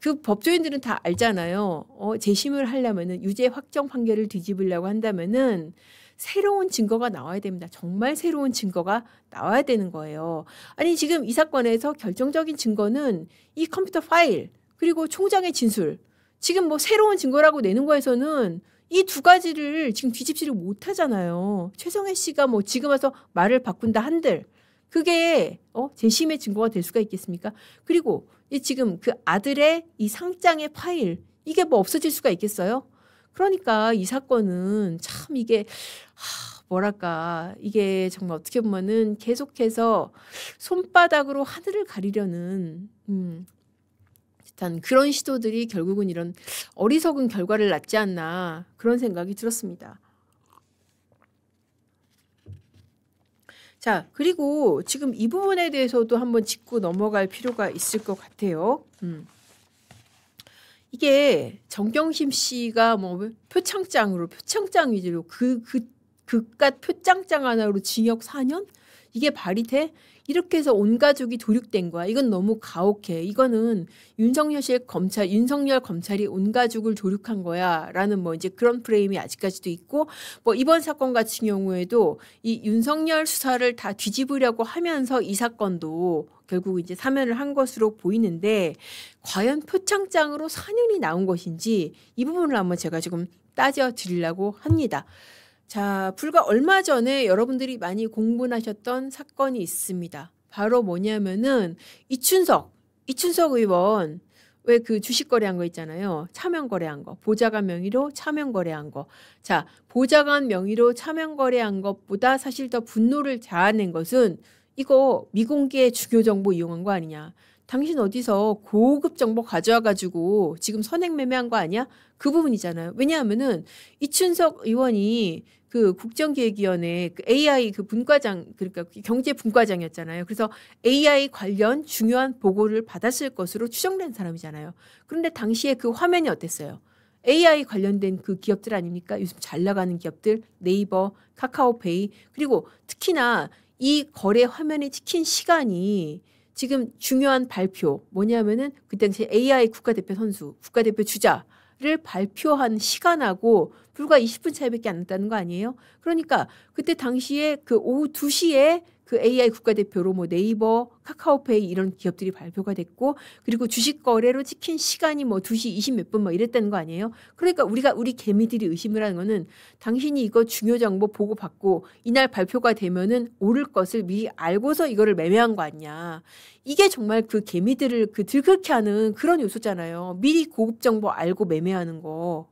그 법조인들은 다 알잖아요. 재심을 하려면은 유죄 확정 판결을 뒤집으려고 한다면은 새로운 증거가 나와야 됩니다. 정말 새로운 증거가 나와야 되는 거예요. 아니 지금 이 사건에서 결정적인 증거는 이 컴퓨터 파일 그리고 총장의 진술. 지금 뭐 새로운 증거라고 내는 거에서는 이 두 가지를 지금 뒤집지를 못하잖아요. 최성애 씨가 뭐 지금 와서 말을 바꾼다 한들 그게 재심의 증거가 될 수가 있겠습니까? 그리고 이 지금 그 아들의 이 상장의 파일 이게 뭐 없어질 수가 있겠어요? 그러니까 이 사건은 참 이게 뭐랄까 이게 정말 어떻게 보면은 계속해서 손바닥으로 하늘을 가리려는 듯한 그런 시도들이 결국은 이런 어리석은 결과를 낳지 않나 그런 생각이 들었습니다. 자, 그리고 지금 이 부분에 대해서도 한번 짚고 넘어갈 필요가 있을 것 같아요. 이게 정경심 씨가 뭐 표창장 위주로 그깟 표창장 하나로 징역 4년? 이게 말이 돼? 이렇게 해서 온 가족이 도륙된 거야. 이건 너무 가혹해. 이거는 윤석열 검찰이 온 가족을 도륙한 거야. 라는 뭐 이제 그런 프레임이 아직까지도 있고 뭐 이번 사건 같은 경우에도 이 윤석열 수사를 다 뒤집으려고 하면서 이 사건도 결국 이제 사면을 한 것으로 보이는데 과연 표창장으로 4년이 나온 것인지 이 부분을 한번 제가 지금 따져 드리려고 합니다. 자, 불과 얼마 전에 여러분들이 많이 공분하셨던 사건이 있습니다. 바로 뭐냐면은 이춘석 의원 왜 그 주식 거래한 거 있잖아요. 차명 거래한 거. 보좌관 명의로 차명 거래한 거. 자, 보좌관 명의로 차명 거래한 것보다 사실 더 분노를 자아낸 것은 이거 미공개 중요 정보 이용한 거 아니냐. 당신 어디서 고급 정보 가져와가지고 지금 선행 매매한 거 아니야? 그 부분이잖아요. 왜냐하면은 이춘석 의원이 그 국정기획위원회 그 AI 그 분과장 그러니까 경제 분과장이었잖아요. 그래서 AI 관련 중요한 보고를 받았을 것으로 추정된 사람이잖아요. 그런데 당시에 그 화면이 어땠어요? AI 관련된 그 기업들 아닙니까? 요즘 잘 나가는 기업들 네이버, 카카오페이 그리고 특히나 이 거래 화면에 찍힌 시간이 지금 중요한 발표 뭐냐면은 그 당시 AI 국가대표 주자를 발표한 시간하고 불과 20분 차이밖에 안 났다는 거 아니에요? 그러니까 그때 당시에 그 오후 2시에 그 AI 국가대표로 뭐 네이버, 카카오페이 이런 기업들이 발표가 됐고 그리고 주식 거래로 찍힌 시간이 뭐 2시 20 몇 분 뭐 이랬다는 거 아니에요? 그러니까 우리 개미들이 의심을 하는 거는 당신이 이거 중요 정보 보고받고 이날 발표가 되면은 오를 것을 미리 알고서 이거를 매매한 거 아니냐. 이게 정말 그 개미들을 그 들끓게 하는 그런 요소잖아요. 미리 고급 정보 알고 매매하는 거.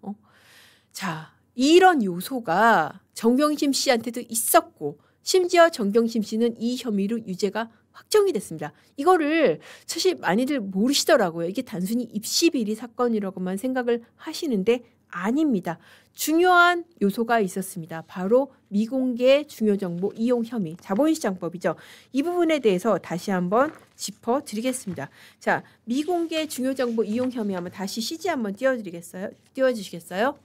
자, 이런 요소가 정경심 씨한테도 있었고 심지어 정경심 씨는 이 혐의로 유죄가 확정이 됐습니다. 이거를 사실 많이들 모르시더라고요. 이게 단순히 입시 비리 사건이라고만 생각을 하시는데 아닙니다. 중요한 요소가 있었습니다. 바로 미공개 중요정보 이용 혐의, 자본시장법이죠. 이 부분에 대해서 다시 한번 짚어드리겠습니다. 자, 미공개 중요정보 이용 혐의 한번 다시 CG 한번 띄워주시겠어요?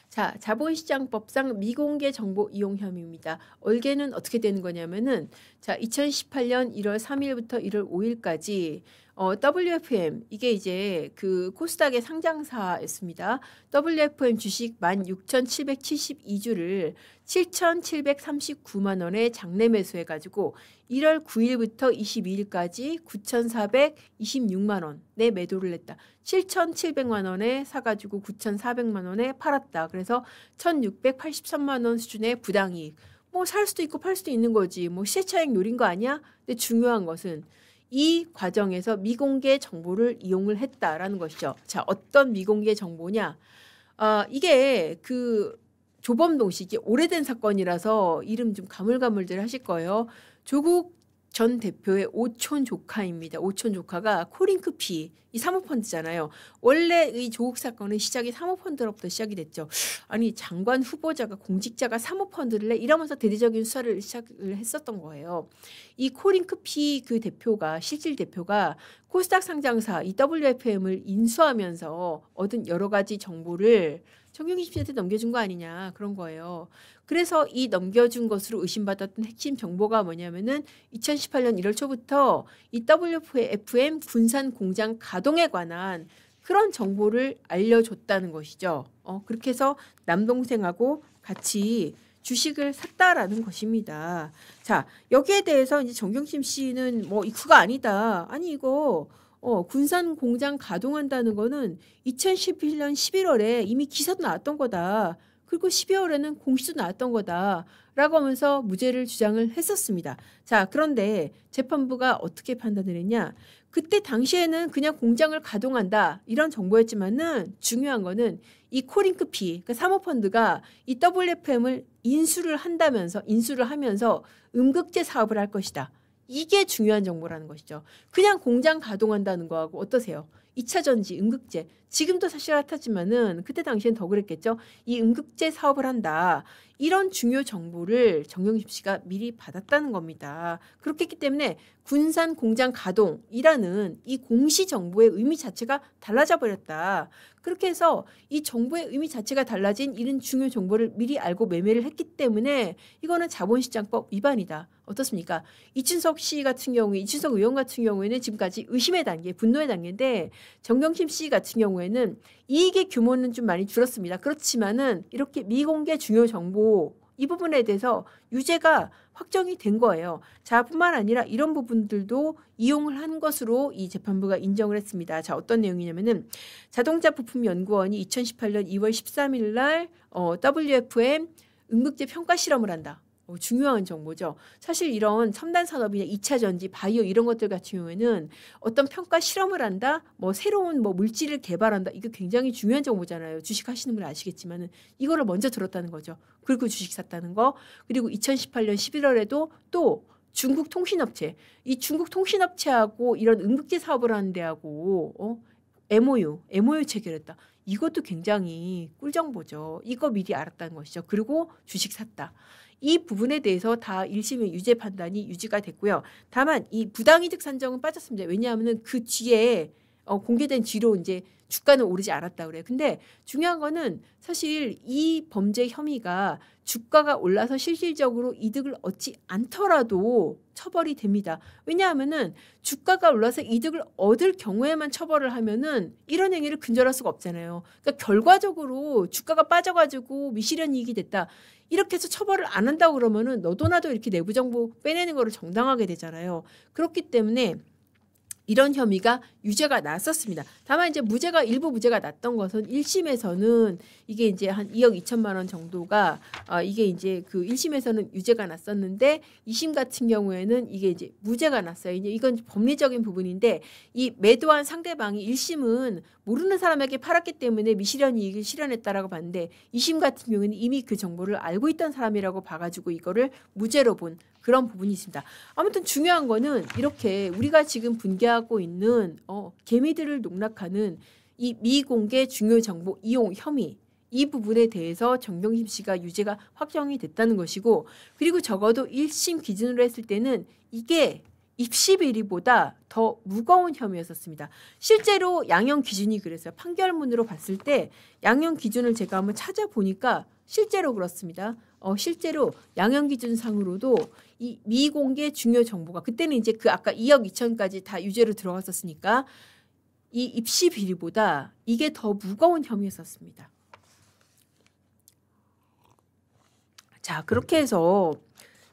자, 자본시장법상 미공개 정보 이용 혐의입니다. 얼개는 어떻게 되는 거냐면은 자, 2018년 1월 3일부터 1월 5일까지 WFM 이게 이제 그 코스닥의 상장사였습니다. WFM 주식 16,772주를 7,739만 원에 장내 매수해 가지고 1월 9일부터 22일까지 9,426만 원에 매도를 했다. 7,700만 원에 사가지고 9,400만 원에 팔았다. 그래서 1,683만 원 수준의 부당이익. 뭐 살 수도 있고 팔 수도 있는 거지. 뭐 시세차익 노린 거 아니야? 근데 중요한 것은 이 과정에서 미공개 정보를 이용을 했다라는 것이죠. 자, 어떤 미공개 정보냐? 이게 그 조범동 씨, 이게 오래된 사건이라서 이름 좀 가물가물들 하실 거예요. 조국 전 대표의 오촌 조카입니다. 오촌 조카가 코링크피, 이 사모펀드잖아요. 원래 이 조국 사건은 시작이 사모펀드로부터 시작이 됐죠. 아니 장관 후보자가 공직자가 사모펀드를 내 이러면서 대대적인 수사를 시작을 했었던 거예요. 이 코링크피 그 대표가 실질 대표가 코스닥 상장사 이 WFM을 인수하면서 얻은 여러 가지 정보를 정경심 씨한테 넘겨준 거 아니냐 그런 거예요. 그래서 이 넘겨준 것으로 의심받았던 핵심 정보가 뭐냐면은 2018년 1월 초부터 이 WFM 군산 공장 가동에 관한 그런 정보를 알려줬다는 것이죠. 그렇게 해서 남동생하고 같이 주식을 샀다라는 것입니다. 자, 여기에 대해서 이제 정경심 씨는 뭐 그거 아니다. 아니 이거 군산 공장 가동한다는 거는 2011년 11월에 이미 기사도 나왔던 거다. 그리고 12월에는 공시도 나왔던 거다. 라고 하면서 무죄를 주장을 했었습니다. 자, 그런데 재판부가 어떻게 판단을 했냐? 그때 당시에는 그냥 공장을 가동한다. 이런 정보였지만은 중요한 거는 이 코링크피, 그 사모펀드가 이 WFM을 인수를 하면서 음극재 사업을 할 것이다. 이게 중요한 정보라는 것이죠. 그냥 공장 가동한다는 거하고 어떠세요? 2차 전지, 음극재. 지금도 사실 핫하지만은 그때 당시엔 더 그랬겠죠. 이 음극재 사업을 한다. 이런 중요 정보를 정경심 씨가 미리 받았다는 겁니다. 그렇게 했기 때문에 군산 공장 가동이라는 이 공시 정보의 의미 자체가 달라져 버렸다. 그렇게 해서 이 정보의 의미 자체가 달라진 이런 중요 정보를 미리 알고 매매를 했기 때문에 이거는 자본시장법 위반이다. 어떻습니까? 이춘석 의원 같은 경우에는 지금까지 의심의 단계, 분노의 단계인데 정경심 씨 같은 경우에는 이익의 규모는 좀 많이 줄었습니다. 그렇지만은 이렇게 미공개 중요 정보 이 부분에 대해서 유죄가 확정이 된 거예요. 자, 뿐만 아니라 이런 부분들도 이용을 한 것으로 이 재판부가 인정을 했습니다. 자, 어떤 내용이냐면은 자동차 부품 연구원이 2018년 2월 13일 날 WFM 음극재 평가 실험을 한다. 중요한 정보죠. 사실 이런 첨단 산업이나 2차 전지, 바이오 이런 것들 같은 경우에는 어떤 평가 실험을 한다, 뭐 새로운 뭐 물질을 개발한다. 이거 굉장히 중요한 정보잖아요. 주식 하시는 분 아시겠지만은 이거를 먼저 들었다는 거죠. 그리고 주식 샀다는 거. 그리고 2018년 11월에도 또 중국 통신업체, 이 중국 통신업체하고 이런 음극재 사업을 하는 데하고 MOU 체결했다. 이것도 굉장히 꿀정보죠. 이거 미리 알았다는 것이죠. 그리고 주식 샀다. 이 부분에 대해서 다 1심의 유죄 판단이 유지가 됐고요. 다만 이 부당이득 산정은 빠졌습니다. 왜냐하면 그 뒤에 공개된 뒤로 이제 주가는 오르지 않았다 그래요. 근데 중요한 거는 사실 이 범죄 혐의가 주가가 올라서 실질적으로 이득을 얻지 않더라도 처벌이 됩니다. 왜냐하면은 주가가 올라서 이득을 얻을 경우에만 처벌을 하면은 이런 행위를 근절할 수가 없잖아요. 그러니까 결과적으로 주가가 빠져가지고 미실현 이익이 됐다. 이렇게 해서 처벌을 안 한다고 그러면은 너도 나도 이렇게 내부 정보 빼내는 거를 정당하게 되잖아요. 그렇기 때문에 이런 혐의가 유죄가 났었습니다. 다만 이제 일부 무죄가 났던 것은 1심에서는 이게 이제 한 2억 2천만 원 정도가 이게 이제 그 1심에서는 유죄가 났었는데 2심 같은 경우에는 이게 이제 무죄가 났어요. 이제 이건 법리적인 부분인데 이 매도한 상대방이 1심은 모르는 사람에게 팔았기 때문에 미실현 이익을 실현했다라고 봤는데 2심 같은 경우에는 이미 그 정보를 알고 있던 사람이라고 봐가지고 이거를 무죄로 본 그런 부분이 있습니다. 아무튼 중요한 거는 이렇게 우리가 지금 분개하고 있는 개미들을 농락하는 이 미공개 중요 정보 이용 혐의 이 부분에 대해서 정경심 씨가 유죄가 확정이 됐다는 것이고 그리고 적어도 1심 기준으로 했을 때는 이게 입시 비리보다 더 무거운 혐의였었습니다. 실제로 양형 기준이 그랬어요. 판결문으로 봤을 때 양형 기준을 제가 한번 찾아보니까 실제로 그렇습니다. 실제로 양형 기준상으로도 이 미공개 중요 정보가 그때는 이제 그 아까 2억 2천까지 다 유죄로 들어갔었으니까 이 입시 비리보다 이게 더 무거운 혐의였었습니다. 자, 그렇게 해서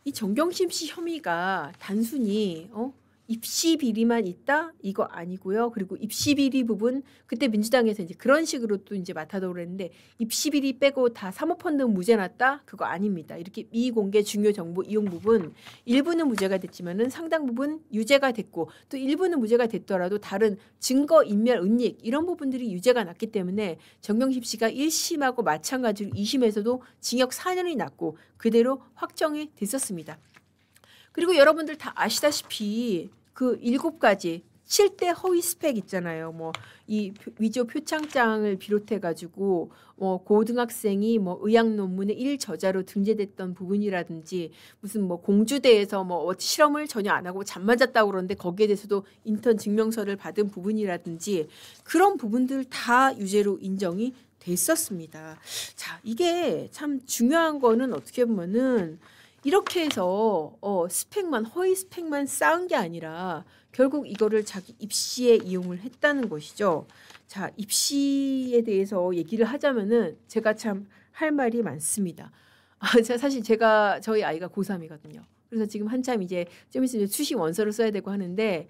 이 정경심 씨 혐의가 단순히 입시 비리만 있다 이거 아니고요. 그리고 입시 비리 부분 그때 민주당에서 이제 그런 식으로 또 이제 맡아도 그랬는데 입시 비리 빼고 다 사모펀드 무죄 났다 그거 아닙니다. 이렇게 미공개 중요 정보 이용 부분 일부는 무죄가 됐지만은 상당 부분 유죄가 됐고 또 일부는 무죄가 됐더라도 다른 증거 인멸 은닉 이런 부분들이 유죄가 났기 때문에 정경심 씨가 1심하고 마찬가지로 2심에서도 징역 4년이 났고 그대로 확정이 됐었습니다. 그리고 여러분들 다 아시다시피 그 7가지 7대 허위 스펙 있잖아요. 뭐 이 위조 표창장을 비롯해 가지고 뭐 고등학생이 뭐 의학 논문의 1저자로 등재됐던 부분이라든지 무슨 뭐 공주대에서 뭐 실험을 전혀 안 하고 잠만 잤다고 그러는데 거기에 대해서도 인턴 증명서를 받은 부분이라든지 그런 부분들 다 유죄로 인정이 됐었습니다. 자, 이게 참 중요한 거는 어떻게 보면은 이렇게 해서 스펙만 허위 스펙만 쌓은 게 아니라 결국 이거를 자기 입시에 이용을 했다는 것이죠. 자, 입시에 대해서 얘기를 하자면은 제가 참 할 말이 많습니다. 사실 저희 아이가 고3이거든요. 그래서 지금 한참 이제 좀 있으면 수시 원서를 써야 되고 하는데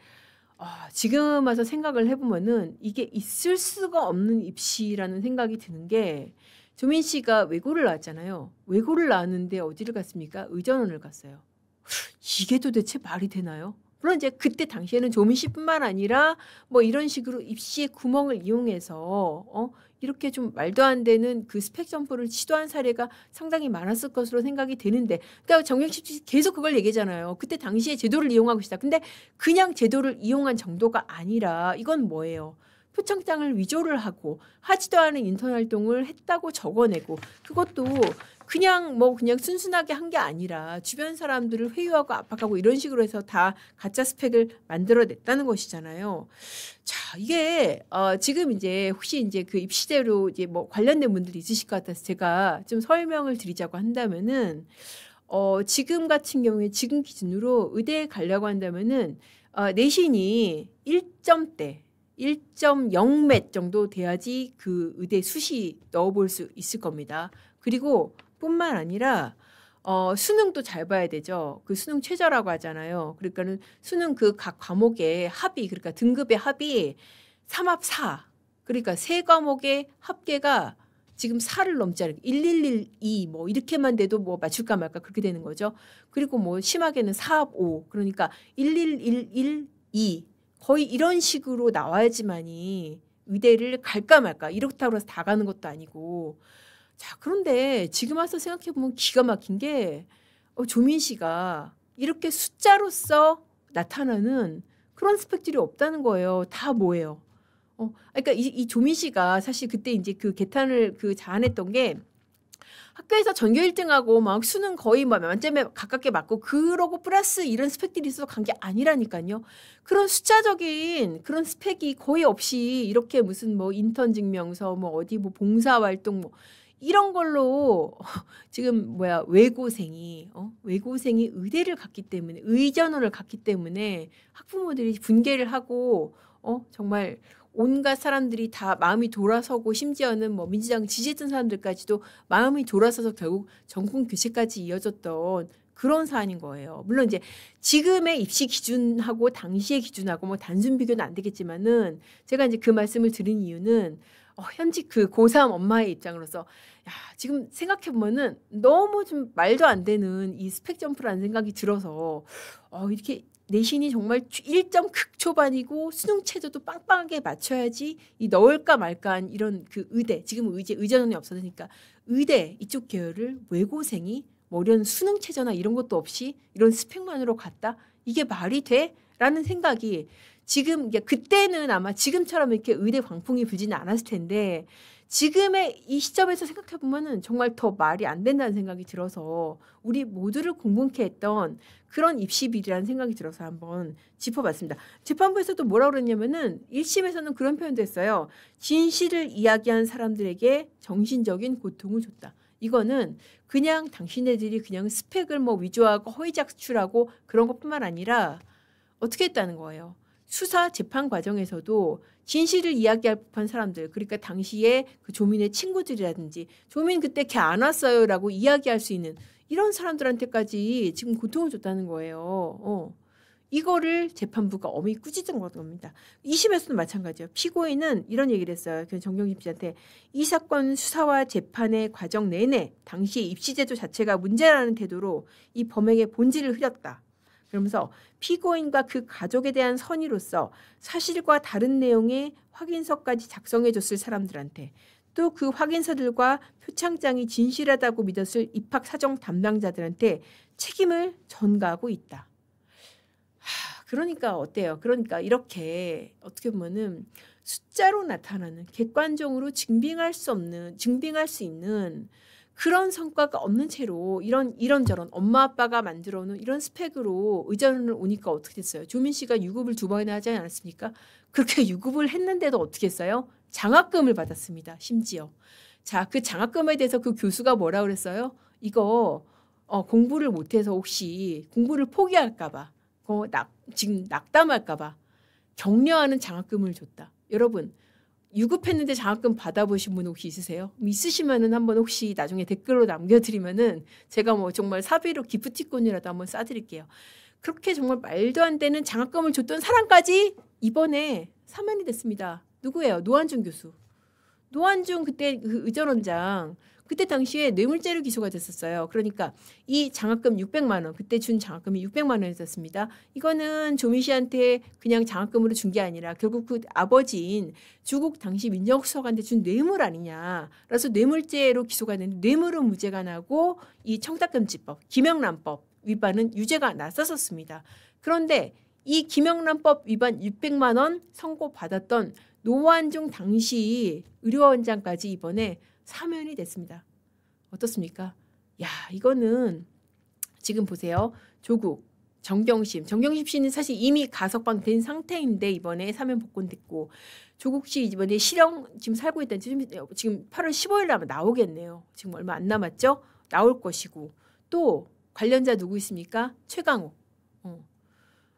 지금 와서 생각을 해보면은 이게 있을 수가 없는 입시라는 생각이 드는 게 조민 씨가 외고를 나왔잖아요. 외고를 나왔는데 어디를 갔습니까? 의전원을 갔어요. 이게 도대체 말이 되나요? 물론 이제 그때 당시에는 조민 씨뿐만 아니라 뭐 이런 식으로 입시의 구멍을 이용해서 이렇게 좀 말도 안 되는 그 스펙 점프를 시도한 사례가 상당히 많았을 것으로 생각이 되는데 그러니까 정경심 씨 계속 그걸 얘기잖아요. 그때 당시에 제도를 이용하고 있다. 근데 그냥 제도를 이용한 정도가 아니라 이건 뭐예요? 표창장을 위조를 하고 하지도 않은 인턴 활동을 했다고 적어내고 그것도 그냥 순순하게 한 게 아니라 주변 사람들을 회유하고 압박하고 이런 식으로 해서 다 가짜 스펙을 만들어냈다는 것이잖아요. 자, 이게 지금 이제 혹시 이제 그 입시제로 이제 뭐 관련된 분들이 있으실 것 같아서 제가 좀 설명을 드리자고 한다면은 지금 같은 경우에 지금 기준으로 의대에 가려고 한다면은 내신이 1점대 1.0몇 정도 돼야지 그 의대 수시 넣어볼 수 있을 겁니다. 그리고 뿐만 아니라 수능도 잘 봐야 되죠. 그 수능 최저라고 하잖아요. 그러니까는 수능 그 각 과목의 합이 그러니까 등급의 합이 3합 4. 그러니까 세 과목의 합계가 지금 4를 넘지 않을까. 1112 뭐 이렇게만 돼도 뭐 맞출까 말까 그렇게 되는 거죠. 그리고 뭐 심하게는 4합 5. 그러니까 11112 거의 이런 식으로 나와야지만이 의대를 갈까 말까 이렇다고 해서 다 가는 것도 아니고 자 그런데 지금 와서 생각해보면 기가 막힌 게 조민 씨가 이렇게 숫자로서 나타나는 그런 스펙들이 없다는 거예요. 다 뭐예요? 그러니까 이 조민 씨가 사실 그때 이제 그 개탄을 자안했던 게 학교에서 전교 1등하고 막 수능 거의 막 만점에 가깝게 맞고 그러고 플러스 이런 스펙들이 있어서 간 게 아니라니까요. 그런 숫자적인 그런 스펙이 거의 없이 이렇게 무슨 뭐 인턴 증명서 뭐 어디 뭐 봉사활동 뭐 이런 걸로 지금 외고생이 의대를 갔기 때문에 의전원을 갔기 때문에 학부모들이 분개를 하고 정말 온갖 사람들이 다 마음이 돌아서고 심지어는 뭐 민주당 지지했던 사람들까지도 마음이 돌아서서 결국 정권 교체까지 이어졌던 그런 사안인 거예요. 물론 이제 지금의 입시 기준하고 당시의 기준하고 뭐 단순 비교는 안 되겠지만은 제가 이제 그 말씀을 드린 이유는 현직 그 고3 엄마의 입장으로서 야, 지금 생각해 보면은 너무 좀 말도 안 되는 이 스펙 점프라는 생각이 들어서 이렇게 내신이 정말 1점 극초반이고 수능 체제도 빵빵하게 맞춰야지 이 넣을까 말까한 이런 그 의대 지금 의전원이 없어지니까 의대 이쪽 계열을 외고생이 뭐 이런 수능 최저나 이런 것도 없이 이런 스펙만으로 갔다? 이게 말이 돼? 라는 생각이 지금 그때는 아마 지금처럼 이렇게 의대 광풍이 불지는 않았을 텐데 지금의 이 시점에서 생각해 보면은 정말 더 말이 안 된다는 생각이 들어서 우리 모두를 공분케 했던 그런 입시 비리라는 생각이 들어서 한번 짚어봤습니다. 재판부에서도 뭐라고 그랬냐면은 1심에서는 그런 표현도 했어요. 진실을 이야기한 사람들에게 정신적인 고통을 줬다. 이거는 그냥 당신네들이 그냥 스펙을 뭐 위조하고 허위작출하고 그런 것뿐만 아니라 어떻게 했다는 거예요. 수사 재판 과정에서도 진실을 이야기할 법한 사람들, 그러니까 당시에 그 조민의 친구들이라든지 조민 그때 걔 안 왔어요라고 이야기할 수 있는 이런 사람들한테까지 지금 고통을 줬다는 거예요. 이거를 재판부가 엄히 꾸짖은 겁니다. 2심에서도 마찬가지예요. 피고인은 이런 얘기를 했어요. 정경심 씨한테 이 사건 수사와 재판의 과정 내내 당시의 입시제도 자체가 문제라는 태도로 이 범행의 본질을 흐렸다. 그러면서 피고인과 그 가족에 대한 선의로서 사실과 다른 내용의 확인서까지 작성해줬을 사람들한테 또 그 확인서들과 표창장이 진실하다고 믿었을 입학 사정 담당자들한테 책임을 전가하고 있다. 그러니까 어때요? 그러니까 이렇게 어떻게 보면은 숫자로 나타나는 객관적으로 증빙할 수 있는 그런 성과가 없는 채로 이런저런 엄마 아빠가 만들어 놓은 이런 스펙으로 의전을 오니까 어떻게 됐어요? 조민 씨가 유급을 2번이나 하지 않았습니까? 그렇게 유급을 했는데도 어떻게 했어요? 장학금을 받았습니다. 심지어. 자, 그 장학금에 대해서 그 교수가 뭐라 그랬어요? 이거 공부를 못해서 혹시 공부를 포기할까 봐 지금 낙담할까 봐 격려하는 장학금을 줬다. 여러분 유급했는데 장학금 받아보신 분 혹시 있으세요? 있으시면은 한번 혹시 나중에 댓글로 남겨드리면은 제가 뭐 정말 사비로 기프티콘이라도 한번 싸드릴게요. 그렇게 정말 말도 안 되는 장학금을 줬던 사람까지 이번에 사면이 됐습니다. 누구예요? 노한중 교수. 노한중 그때 그 의전원장 그때 당시에 뇌물죄로 기소가 됐었어요. 그러니까 이 장학금 600만 원 그때 준 장학금이 600만 원이었습니다. 이거는 조민 씨한테 그냥 장학금으로 준 게 아니라 결국 그 아버지인 주국 당시 민정수석한테 준 뇌물 아니냐. 그래서 뇌물죄로 기소가 됐는데 뇌물은 무죄가 나고 이 청탁금지법, 김영란법 위반은 유죄가 났었습니다. 그런데 이 김영란법 위반 600만 원 선고받았던 노환중 당시 의료원장까지 이번에 사면이 됐습니다. 어떻습니까? 야, 이거는 지금 보세요. 조국, 정경심 씨는 사실 이미 가석방된 상태인데 이번에 사면 복권됐고 조국 씨 이번에 실형 지금 살고 있다는 지금 8월 15일 나면 나오겠네요. 지금 얼마 안 남았죠? 나올 것이고 또 관련자 누구 있습니까? 최강욱.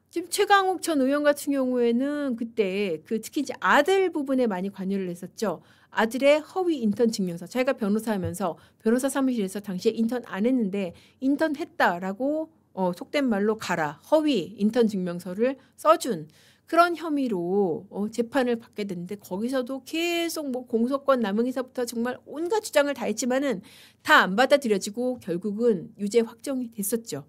지금 최강욱 전 의원 같은 경우에는 그때 특히 이제 아들 부분에 많이 관여를 했었죠. 아들의 허위 인턴 증명서. 자기가 변호사하면서 변호사 사무실에서 당시에 인턴 안 했는데 인턴 했다라고 속된 말로 가라. 허위 인턴 증명서를 써준 그런 혐의로 재판을 받게 됐는데 거기서도 계속 뭐 공소권 남용에서부터 정말 온갖 주장을 다 했지만은 다 안 받아들여지고 결국은 유죄 확정이 됐었죠.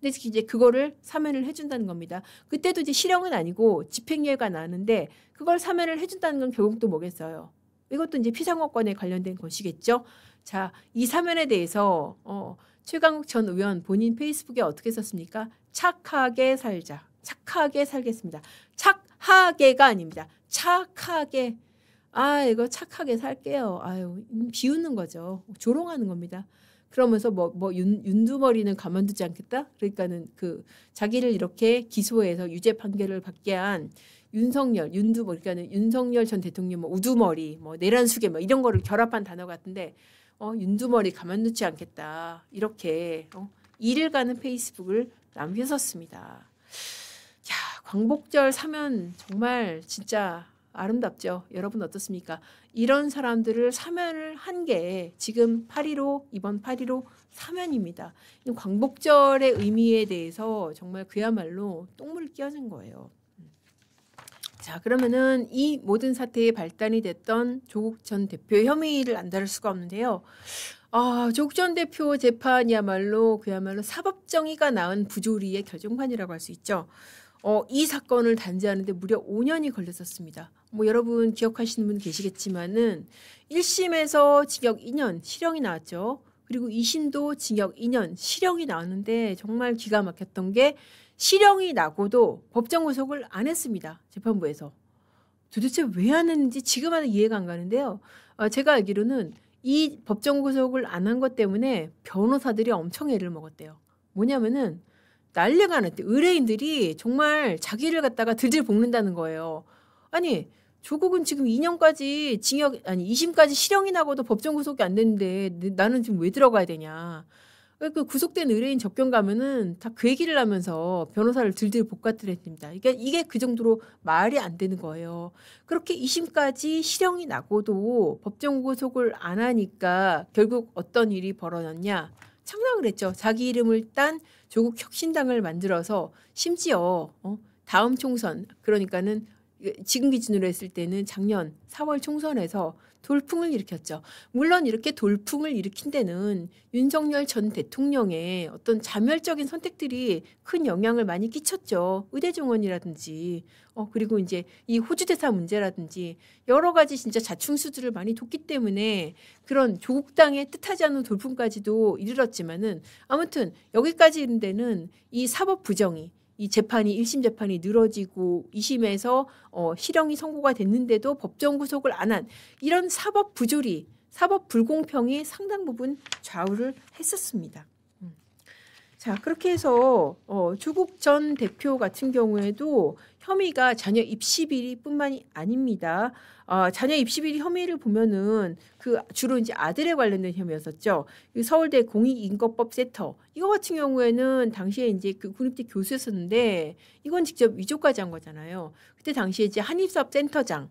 근데 이제 그거를 사면을 해준다는 겁니다. 그때도 이제 실형은 아니고 집행유예가 나는데 그걸 사면을 해준다는 건 결국 또 뭐겠어요? 이것도 이제 피상호권에 관련된 것이겠죠. 자, 이 사면에 대해서 최강욱 전 의원 본인 페이스북에 어떻게 썼습니까? 착하게 살자. 착하게 살겠습니다. 착하게가 아닙니다. 착하게. 이거 착하게 살게요. 아유, 비웃는 거죠. 조롱하는 겁니다. 그러면서 윤두머리는 가만두지 않겠다. 그러니까는 자기를 이렇게 기소해서 유죄 판결을 받게 한 그러니까는 윤석열 전 대통령 우두머리, 내란수계 이런 거를 결합한 단어 같은데 윤두머리 가만두지 않겠다. 이렇게 일을 가는 페이스북을 남겼었습니다. 야, 광복절 사면 정말 진짜 아름답죠. 여러분 어떻습니까? 이런 사람들을 사면을 한 게 지금 이번 8.15 사면입니다. 광복절의 의미에 대해서 정말 그야말로 똥물 끼얹은 거예요. 자, 그러면은 이 모든 사태의 발단이 됐던 조국 전 대표 혐의를 안 다룰 수가 없는데요. 조국 전 대표 재판이야말로 그야말로 사법정의가 낳은 부조리의 결정판이라고 할 수 있죠. 이 사건을 단죄하는데 무려 5년이 걸렸었습니다. 여러분 기억하시는 분 계시겠지만은 1심에서 징역 2년 실형이 나왔죠. 그리고 2심도 징역 2년 실형이 나왔는데 정말 기가 막혔던 게 실형이 나고도 법정 구속을 안 했습니다. 재판부에서. 도대체 왜 안 했는지 지금 하나 이해가 안 가는데요. 제가 알기로는 이 법정 구속을 안 한 것 때문에 변호사들이 엄청 애를 먹었대요. 뭐냐면은 난리가 났대. 의뢰인들이 정말 자기를 갖다가 들들 볶는다는 거예요. 아니 조국은 지금 2년까지 징역 아니 2심까지 실형이 나고도 법정 구속이 안 됐는데 나는 지금 왜 들어가야 되냐. 그 구속된 의뢰인 접견 가면은 다 그 얘기를 하면서 변호사를 들들 볶아뜨렸습니다. 이게 그 정도로 말이 안 되는 거예요. 그렇게 2심까지 실형이 나고도 법정 구속을 안 하니까 결국 어떤 일이 벌어졌냐. 창당을 했죠. 자기 이름을 딴 조국 혁신당을 만들어서 심지어 다음 총선 그러니까는 지금 기준으로 했을 때는 작년 4월 총선에서 돌풍을 일으켰죠. 물론 이렇게 돌풍을 일으킨 데는 윤석열 전 대통령의 어떤 자멸적인 선택들이 큰 영향을 많이 끼쳤죠. 의대 정원이라든지 그리고 이제 이 호주 대사 문제라든지 여러 가지 진짜 자충수들을 많이 뒀기 때문에 그런 조국당의 뜻하지 않은 돌풍까지도 이르렀지만은 아무튼 여기까지 이른 데는 이 사법 부정이 이 재판이 1심 재판이 늘어지고 2심에서 실형이 선고가 됐는데도 법정 구속을 안 한 이런 사법 부조리, 사법 불공평이 상당 부분 좌우를 했었습니다. 자, 그렇게 해서 조국 전 대표 같은 경우에도 혐의가 자녀 입시 비리뿐만이 아닙니다. 자녀 입시 비리 혐의를 보면은 그 주로 이제 아들에 관련된 혐의였었죠. 서울대 공익인권법 세터 이거 같은 경우에는 당시에 이제 그 국립대 교수였었는데 이건 직접 위조까지 한 거잖아요. 그때 당시에 이제 한인사업 센터장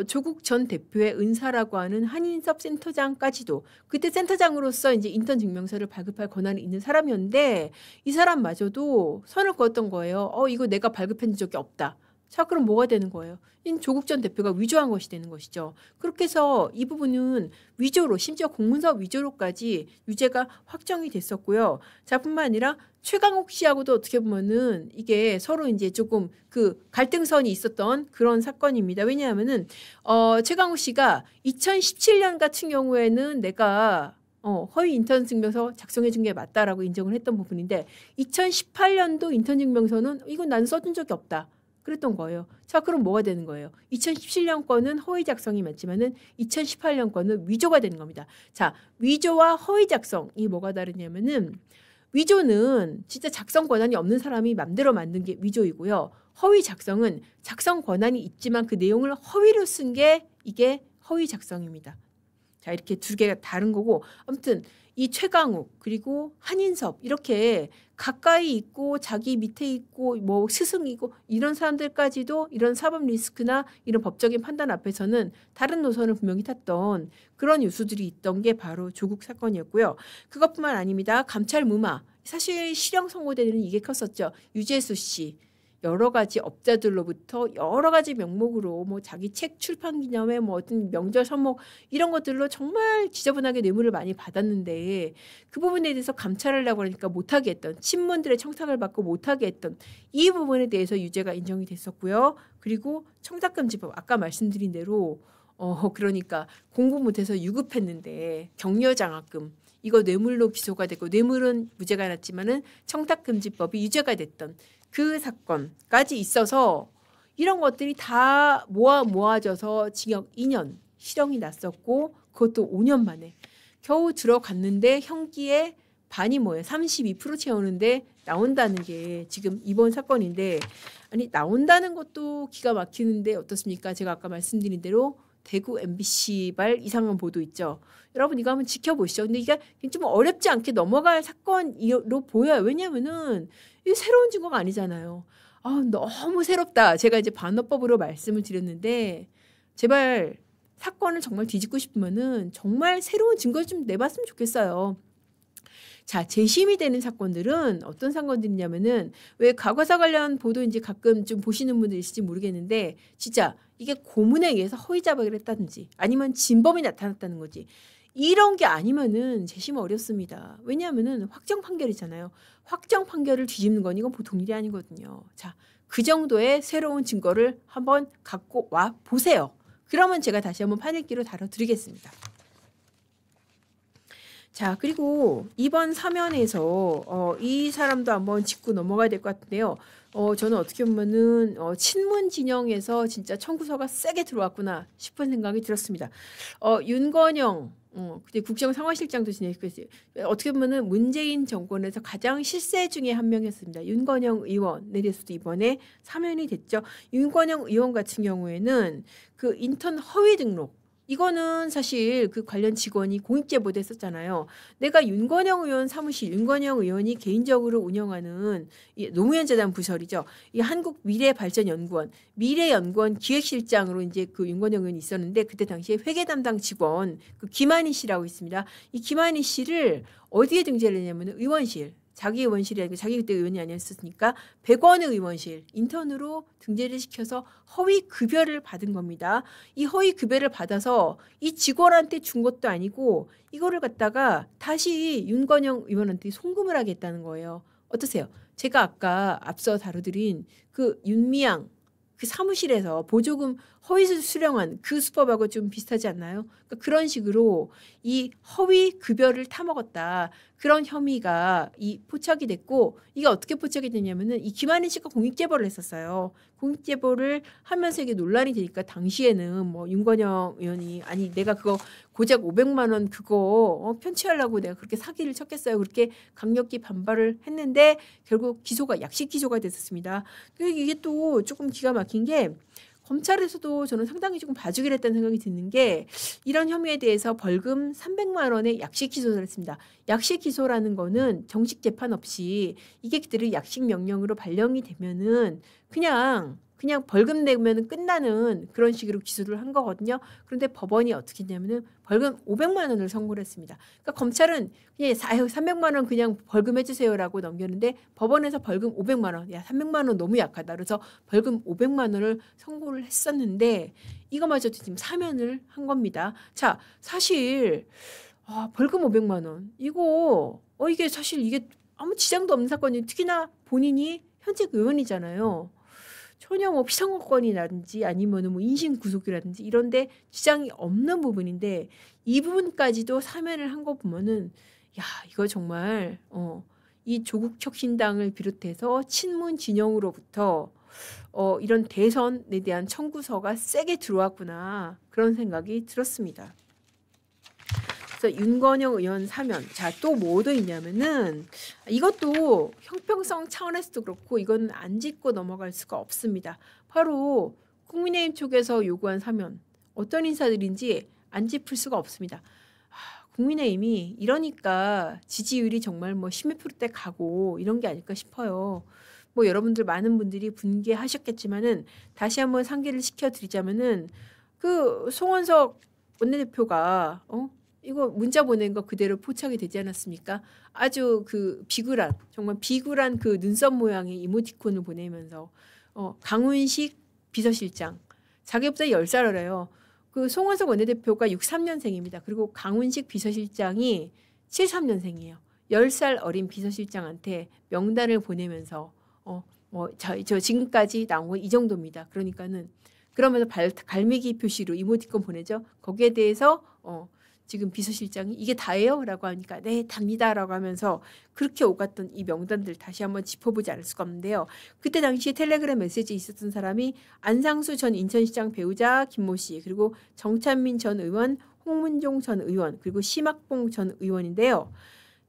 조국 전 대표의 은사라고 하는 한인사업 센터장까지도 그때 센터장으로서 이제 인턴 증명서를 발급할 권한이 있는 사람이었는데 이 사람마저도 선을 그었던 거예요. 이거 내가 발급한 적이 없다. 자, 그럼 뭐가 되는 거예요? 조국 전 대표가 위조한 것이 되는 것이죠. 그렇게 해서 이 부분은 위조로 심지어 공문서 위조로까지 유죄가 확정이 됐었고요. 자, 뿐만 아니라 최강욱 씨하고도 어떻게 보면은 이게 서로 이제 조금 그 갈등선이 있었던 그런 사건입니다. 왜냐하면은 최강욱 씨가 2017년 같은 경우에는 내가 허위 인턴 증명서 작성해 준 게 맞다라고 인정을 했던 부분인데 2018년도 인턴 증명서는 이건 난 써준 적이 없다. 그랬던 거예요. 자, 그럼 뭐가 되는 거예요? 2017년 거는 허위 작성이 맞지만은 2018년 거는 위조가 되는 겁니다. 자, 위조와 허위 작성이 뭐가 다르냐면은 위조는 진짜 작성 권한이 없는 사람이 맘대로 만든 게 위조이고요. 허위 작성은 작성 권한이 있지만 그 내용을 허위로 쓴 게 이게 허위 작성입니다. 자, 이렇게 두 개가 다른 거고 아무튼 이 최강욱 그리고 한인섭 이렇게 가까이 있고 자기 밑에 있고 뭐 스승이고 이런 사람들까지도 이런 사법 리스크나 이런 법적인 판단 앞에서는 다른 노선을 분명히 탔던 그런 요소들이 있던 게 바로 조국 사건이었고요. 그것뿐만 아닙니다. 감찰 무마 사실 실형 선고되는 이게 컸었죠. 유재수 씨. 여러 가지 업자들로부터 여러 가지 명목으로 뭐 자기 책 출판 기념회 뭐 어떤 명절 선목 이런 것들로 정말 지저분하게 뇌물을 많이 받았는데 그 부분에 대해서 감찰하려고 하니까 못하게 했던 친문들의 청탁을 받고 못하게 했던 이 부분에 대해서 유죄가 인정이 됐었고요. 그리고 청탁금지법 아까 말씀드린 대로 그러니까 공부 못해서 유급했는데 격려장학금 이거 뇌물로 기소가 됐고 뇌물은 무죄가 났지만은 청탁금지법이 유죄가 됐던 그 사건까지 있어서 이런 것들이 다 모아져서 징역 2년 실형이 났었고 그것도 5년 만에 겨우 들어갔는데 형기의 반이 뭐예요? 32% 채우는데 나온다는 게 지금 이번 사건인데 아니 나온다는 것도 기가 막히는데 어떻습니까? 제가 아까 말씀드린 대로 대구 MBC발 이상한 보도 있죠. 여러분 이거 한번 지켜보시죠. 근데 이게 좀 어렵지 않게 넘어갈 사건으로 보여요. 왜냐하면은 이게 새로운 증거가 아니잖아요. 너무 새롭다. 제가 이제 반어법으로 말씀을 드렸는데 제발 사건을 정말 뒤집고 싶으면은 정말 새로운 증거를 좀 내봤으면 좋겠어요. 자, 재심이 되는 사건들은 어떤 사건들이냐면은 왜 과거사 관련 보도 이제 가끔 좀 보시는 분들 있을지 모르겠는데 진짜 이게 고문에 의해서 허위 자백을 했다든지 아니면 진범이 나타났다는 거지. 이런 게 아니면은 재심 어렵습니다. 왜냐하면은 확정 판결이잖아요. 확정 판결을 뒤집는 건 이건 보통 일이 아니거든요. 자, 그 정도의 새로운 증거를 한번 갖고 와 보세요. 그러면 제가 다시 한번 판읽기로 다뤄드리겠습니다. 자, 그리고 이번 사면에서 이 사람도 한번 짚고 넘어가야 될 것 같은데요. 저는 어떻게 보면은 친문 진영에서 진짜 청구서가 세게 들어왔구나 싶은 생각이 들었습니다. 윤건영 그때 국정상황실장도 지냈고 있어요. 어떻게 보면은 문재인 정권에서 가장 실세 중에 한 명이었습니다. 윤건영 의원에 대해서도 이번에 사면이 됐죠. 윤건영 의원 같은 경우에는 그 인턴 허위 등록 이거는 사실 그 관련 직원이 공익제보도 했었잖아요. 내가 윤건영 의원 사무실, 윤건영 의원이 개인적으로 운영하는 이 노무현 재단 부설이죠. 이 한국미래발전연구원, 미래연구원 기획실장으로 이제 그 윤건영 의원이 있었는데 그때 당시에 회계 담당 직원 그 김한희 씨라고 있습니다. 이 김한희 씨를 어디에 등재를 했냐면 의원실. 자기 의원실이 아니고 자기 그때 의원이 아니었으니까 100원의 의원실 인턴으로 등재를 시켜서 허위 급여를 받은 겁니다. 이 허위 급여를 받아서 이 직원한테 준 것도 아니고 이거를 갖다가 다시 윤건영 의원한테 송금을 하겠다는 거예요. 어떠세요? 제가 아까 앞서 다루드린 그 윤미향 그 사무실에서 보조금 허위 수령한 그 수법하고 좀 비슷하지 않나요? 그러니까 그런 식으로 이 허위 급여를 타먹었다. 그런 혐의가 이 포착이 됐고 이게 어떻게 포착이 됐냐면은 이 김한희 씨가 공익제보를 했었어요. 공익제보를 하면서 이게 논란이 되니까 당시에는 뭐 윤건영 의원이 아니 내가 그거 고작 500만 원 그거 편취하려고 내가 그렇게 사기를 쳤겠어요. 그렇게 강력히 반발을 했는데 결국 기소가 약식 기소가 됐었습니다. 이게 또 조금 기가 막힌 게 검찰에서도 저는 상당히 조금 봐주기로 했다는 생각이 드는 게 이런 혐의에 대해서 벌금 300만 원의 약식 기소를 했습니다. 약식 기소라는 거는 정식 재판 없이 이게 그대로 약식 명령으로 발령이 되면은 그냥 벌금 내면은 끝나는 그런 식으로 기소를 한 거거든요. 그런데 법원이 어떻게 했냐면은 벌금 500만 원을 선고를 했습니다. 그러니까 검찰은 그냥 300만 원 그냥 벌금 해주세요라고 넘겼는데 법원에서 벌금 500만 원, 야 300만 원 너무 약하다. 그래서 벌금 500만 원을 선고를 했었는데 이거마저도 지금 사면을 한 겁니다. 자, 사실 벌금 500만 원 이거 이게 사실 이게 아무 지장도 없는 사건이 특히나 본인이 현직 의원이잖아요. 전혀 뭐 피선거권이라든지 아니면 뭐 인신구속이라든지 이런데 지장이 없는 부분인데 이 부분까지도 사면을 한 거 보면은 야 이거 정말 이 조국혁신당을 비롯해서 친문 진영으로부터 이런 대선에 대한 청구서가 세게 들어왔구나 그런 생각이 들었습니다. 그래서 윤건영 의원 사면. 자, 또 뭐도 있냐면은 이것도 형평성 차원에서도 그렇고 이건 안 짚고 넘어갈 수가 없습니다. 바로 국민의힘 쪽에서 요구한 사면. 어떤 인사들인지 안 짚을 수가 없습니다. 국민의힘이 이러니까 지지율이 정말 뭐 10몇 %대 가고 이런 게 아닐까 싶어요. 뭐 여러분들 많은 분들이 분개하셨겠지만은 다시 한번 상기를 시켜드리자면은 그 송원석 원내대표가 이거 문자 보낸 거 그대로 포착이 되지 않았습니까? 아주 그 비굴한 정말 비굴한 그 눈썹 모양의 이모티콘을 보내면서 강훈식 비서실장 자기보다 10살 어려요. 그 송원석 원내대표가 63년생입니다. 그리고 강훈식 비서실장이 73년생이에요. 10살 어린 비서실장한테 명단을 보내면서 저 지금까지 나온 건 이 정도입니다. 그러니까는 그러면서 갈매기 표시로 이모티콘 보내죠. 거기에 대해서 지금 비서실장이 이게 다예요? 라고 하니까 네 답니다 라고 하면서 그렇게 오갔던 이 명단들 다시 한번 짚어보지 않을 수가 없는데요. 그때 당시에 텔레그램 메시지에 있었던 사람이 안상수 전 인천시장 배우자 김모 씨 그리고 정찬민 전 의원 홍문종 전 의원 그리고 심학봉 전 의원인데요.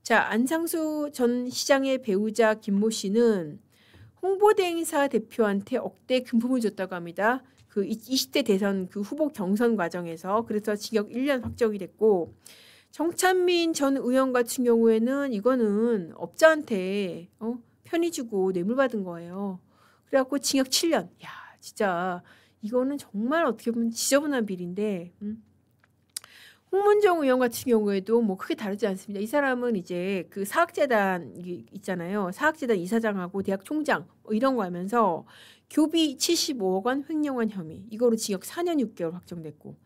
자, 안상수 전 시장의 배우자 김모 씨는 홍보대행사 대표한테 억대 금품을 줬다고 합니다. 그 20대 대선 그 후보 경선 과정에서 그래서 징역 1년 확정이 됐고 정찬민 전 의원 같은 경우에는 이거는 업자한테 편의 주고 뇌물 받은 거예요. 그래갖고 징역 7년. 야 진짜 이거는 정말 어떻게 보면 지저분한 비리인데 홍문종 의원 같은 경우에도 뭐 크게 다르지 않습니다. 이 사람은 이제 그 사학재단 있잖아요. 사학재단 이사장하고 대학 총장 이런 거 하면서 교비 75억 원 횡령한 혐의 이거로 징역 4년 6개월 확정됐고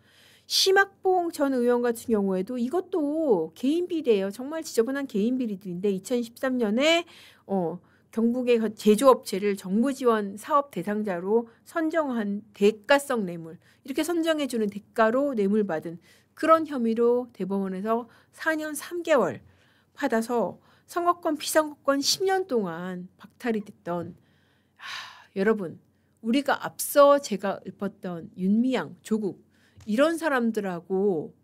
심학봉 전 의원 같은 경우에도 이것도 개인 비리예요. 정말 지저분한 개인 비리들인데 2013년에 경북의 제조업체를 정부 지원 사업 대상자로 선정한 대가성 뇌물 이렇게 선정해주는 대가로 뇌물 받은 그런 혐의로 대법원에서 4년 3개월 받아서 선거권, 피선거권 10년 동안 박탈이 됐던 여러분, 우리가 앞서 제가 읊었던 윤미향, 조국 이런 사람들하고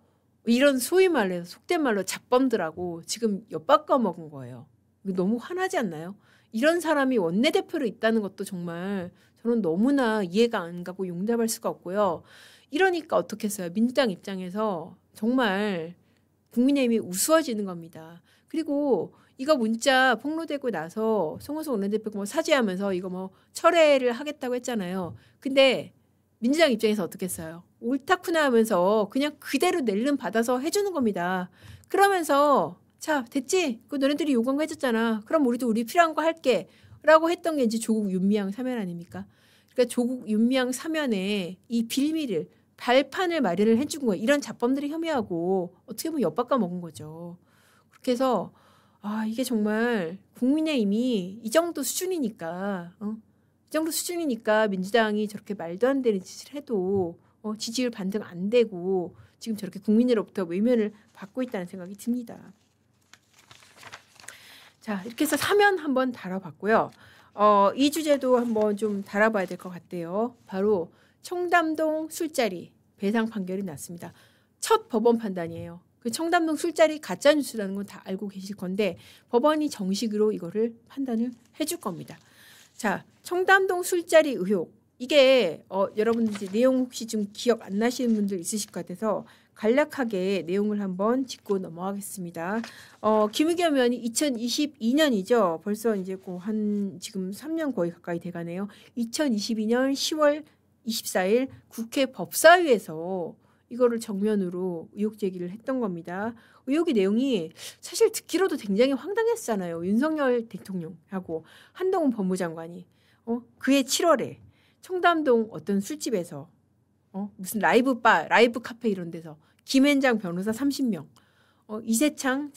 이런 소위 말해서 속된 말로 잡범들하고 지금 엿바꿔 먹은 거예요. 너무 화나지 않나요? 이런 사람이 원내대표로 있다는 것도 정말 저는 너무나 이해가 안 가고 용납할 수가 없고요. 이러니까 어떻겠어요? 민주당 입장에서 정말 국민의힘이 우스워지는 겁니다. 그리고 이거 문자 폭로되고 나서 송호석 원내대표가 뭐 사죄하면서 이거 뭐 철회를 하겠다고 했잖아요. 근데 민주당 입장에서 어떻겠어요? 옳다쿠나 하면서 그냥 그대로 낼름 받아서 해주는 겁니다. 그러면서 자 됐지? 그 너네들이 요구한 거 해줬잖아. 그럼 우리도 우리 필요한 거 할게. 라고 했던 게 이제 조국 윤미향 사면 아닙니까? 그러니까 조국 윤미향 사면에 이 빌미를 발판을 마련을 해준 거예요. 이런 잡범들이 혐의하고 어떻게 보면 엿바꿔 먹은 거죠. 그렇게 해서 이게 정말 국민의힘이 이 정도 수준이니까 이 정도 수준이니까 민주당이 저렇게 말도 안 되는 짓을 해도 지지율 반등 안 되고 지금 저렇게 국민으로부터 외면을 받고 있다는 생각이 듭니다. 자, 이렇게 해서 사면 한번 다뤄봤고요. 이 주제도 한번 좀 다뤄봐야 될 것 같아요. 바로 청담동 술자리 배상 판결이 났습니다. 첫 법원 판단이에요. 그 청담동 술자리 가짜뉴스라는 건 다 알고 계실 건데 법원이 정식으로 이거를 판단을 해줄 겁니다. 자, 청담동 술자리 의혹. 이게 여러분들 이제 내용 혹시 좀 기억 안 나시는 분들 있으실 것 같아서 간략하게 내용을 한번 짚고 넘어가겠습니다. 김의겸 의원이 2022년이죠. 벌써 이제 한 지금 3년 거의 가까이 돼가네요. 2022년 10월 24일 국회 법사위에서 이거를 정면으로 의혹 제기를 했던 겁니다. 의혹의 내용이 사실 듣기로도 굉장히 황당했잖아요. 윤석열 대통령하고 한동훈 법무장관이 그해 7월에 청담동 어떤 술집에서 무슨 라이브 바, 라이브 카페 이런 데서 김앤장 변호사 30명, 이세창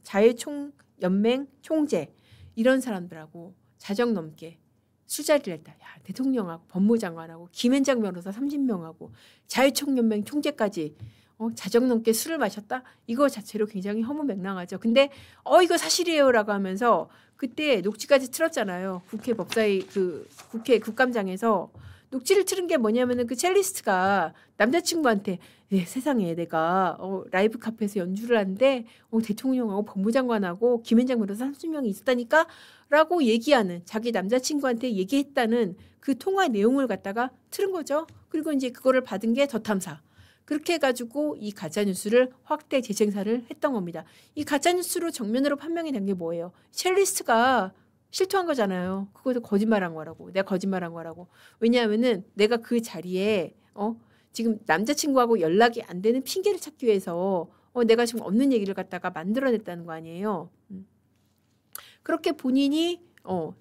자유총연맹 총재 이런 사람들하고 자정 넘게 술자리를 했다. 야, 대통령하고 법무장관하고 김앤장 변호사 30명하고 자유총연맹 총재까지 자정 넘게 술을 마셨다? 이거 자체로 굉장히 허무맹랑하죠. 근데 이거 사실이에요라고 하면서 그때 녹취까지 틀었잖아요. 국회 법사위 국회 국감장에서 녹취를 틀은 게 뭐냐면은 그 첼리스트가 남자친구한테 세상에 내가 라이브 카페에서 연주를 하는데 대통령하고 법무장관하고 김앤장 변호사 30명이 있었다니까 라고 얘기하는 자기 남자친구한테 얘기했다는 그 통화 내용을 갖다가 틀은 거죠. 그리고 이제 그거를 받은 게 더 탐사. 그렇게 해가지고 이 가짜뉴스를 확대 재생산을 했던 겁니다. 이 가짜뉴스로 정면으로 판명이 된 게 뭐예요? 첼리스트가 실토한 거잖아요. 그것도 거짓말한 거라고. 내가 거짓말한 거라고. 왜냐하면은 내가 그 자리에 지금 남자친구하고 연락이 안 되는 핑계를 찾기 위해서 내가 지금 없는 얘기를 갖다가 만들어냈다는 거 아니에요. 그렇게 본인이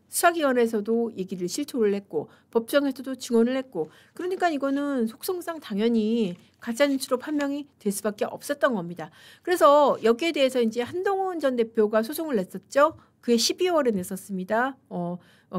수사기관에서도 얘기를 실토를 했고 법정에서도 증언을 했고 그러니까 이거는 속성상 당연히 가짜뉴스로 판명이 될 수밖에 없었던 겁니다. 그래서 여기에 대해서 이제 한동훈 전 대표가 소송을 냈었죠. 그해 12월에 냈었습니다.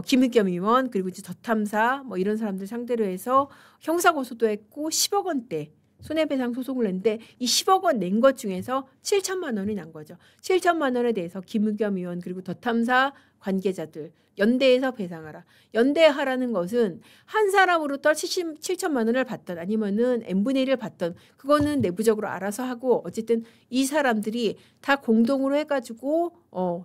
김의겸 의원 그리고 이제 더 탐사 뭐 이런 사람들 상대로 해서 형사고소도 했고 10억 원대 손해배상 소송을 냈는데 이 10억 원 낸 것 중에서 7천만 원이 난 거죠. 7천만 원에 대해서 김의겸 의원 그리고 더 탐사 관계자들 연대에서 배상하라. 연대하라는 것은 한 사람으로부터 7천만 원을 받던 아니면은 n분의 1을 받던 그거는 내부적으로 알아서 하고 어쨌든 이 사람들이 다 공동으로 해가지고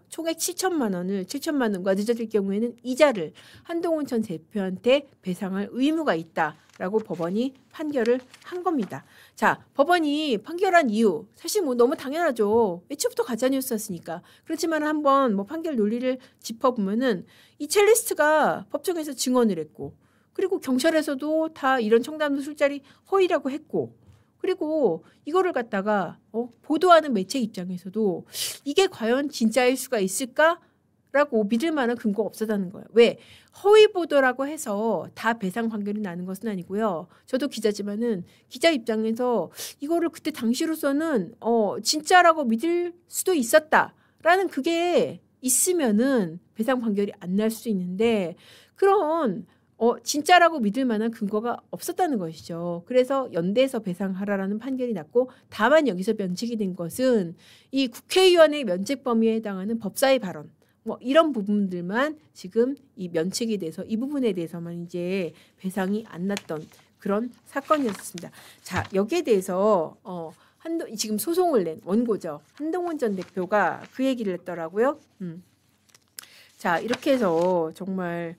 총액 7천만 원과 늦어질 경우에는 이자를 한동훈 전 대표한테 배상할 의무가 있다라고 법원이 판결을 한 겁니다. 자, 법원이 판결한 이유 사실 뭐 너무 당연하죠. 애초부터 가짜뉴스였으니까. 그렇지만 한번 뭐 판결 논리를 짚어보면은 이 첼리스트가 법정에서 증언을 했고 그리고 경찰에서도 다 이런 청담동 술자리 허위라고 했고 그리고 이거를 갖다가 보도하는 매체 입장에서도 이게 과연 진짜일 수가 있을까라고 믿을 만한 근거가 없었다는 거예요. 왜? 허위 보도라고 해서 다 배상 판결이 나는 것은 아니고요. 저도 기자지만은 기자 입장에서 이거를 그때 당시로서는 진짜라고 믿을 수도 있었다라는 그게 있으면은 배상 판결이 안 날 수 있는데 그런 진짜라고 믿을 만한 근거가 없었다는 것이죠. 그래서 연대에서 배상하라라는 판결이 났고 다만 여기서 면책이 된 것은 이 국회의원의 면책 범위에 해당하는 법사위 발언 뭐 이런 부분들만 지금 이 면책이 돼서 이 부분에 대해서만 이제 배상이 안 났던 그런 사건이었습니다. 자, 여기에 대해서 지금 소송을 낸 원고죠. 한동훈 전 대표가 그 얘기를 했더라고요. 자, 이렇게 해서 정말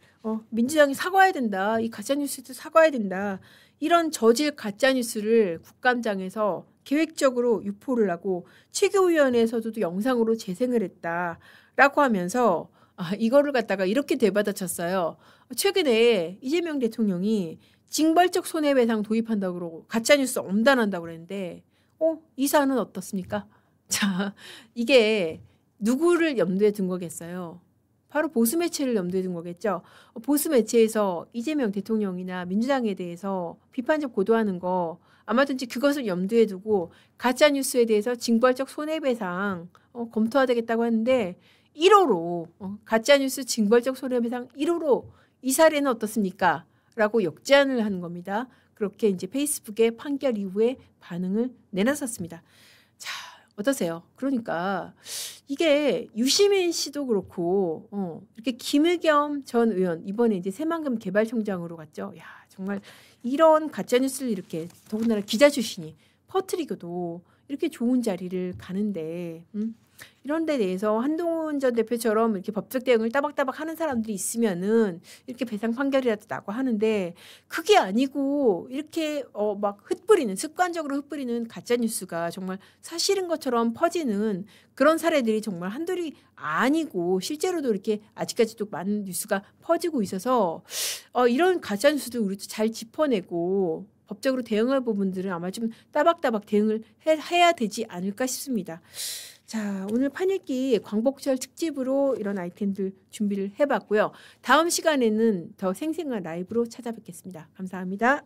민주당이 사과해야 된다. 이 가짜뉴스도 사과해야 된다. 이런 저질 가짜뉴스를 국감장에서 계획적으로 유포를 하고 최고위원회에서도 영상으로 재생을 했다라고 하면서 이거를 갖다가 이렇게 되받아쳤어요. 최근에 이재명 대통령이 징벌적 손해배상 도입한다고 그러고 가짜뉴스 엄단한다고 그랬는데 이 사안은 어떻습니까? 자, 이게 누구를 염두에 둔 거겠어요? 바로 보수 매체를 염두에 둔 거겠죠. 보수 매체에서 이재명 대통령이나 민주당에 대해서 비판적 보도하는 거 아마든지 그것을 염두에 두고 가짜뉴스에 대해서 징벌적 손해배상 검토하겠다고 하는데 1호로 가짜뉴스 징벌적 손해배상 1호로 이 사례는 어떻습니까? 라고 역제안을 하는 겁니다. 그렇게 이제 페이스북의 판결 이후에 반응을 내놨었습니다. 자, 어떠세요? 그러니까 이게 유시민 씨도 그렇고 이렇게 김의겸 전 의원 이번에 이제 새만금 개발청장으로 갔죠. 야, 정말 이런 가짜 뉴스를 이렇게 더군다나 기자 출신이 퍼뜨리고도 이렇게 좋은 자리를 가는데 이런 데 대해서 한동훈 전 대표처럼 이렇게 법적 대응을 따박따박 하는 사람들이 있으면은 이렇게 배상 판결이라도 나고 하는데 그게 아니고 이렇게 막 흩뿌리는 습관적으로 흩뿌리는 가짜 뉴스가 정말 사실인 것처럼 퍼지는 그런 사례들이 정말 한둘이 아니고 실제로도 이렇게 아직까지도 많은 뉴스가 퍼지고 있어서 이런 가짜 뉴스도 우리도 잘 짚어내고 법적으로 대응할 부분들은 아마 좀 따박따박 대응을 해야 되지 않을까 싶습니다. 자, 오늘 판읽기 광복절 특집으로 이런 아이템들 준비를 해봤고요. 다음 시간에는 더 생생한 라이브로 찾아뵙겠습니다. 감사합니다.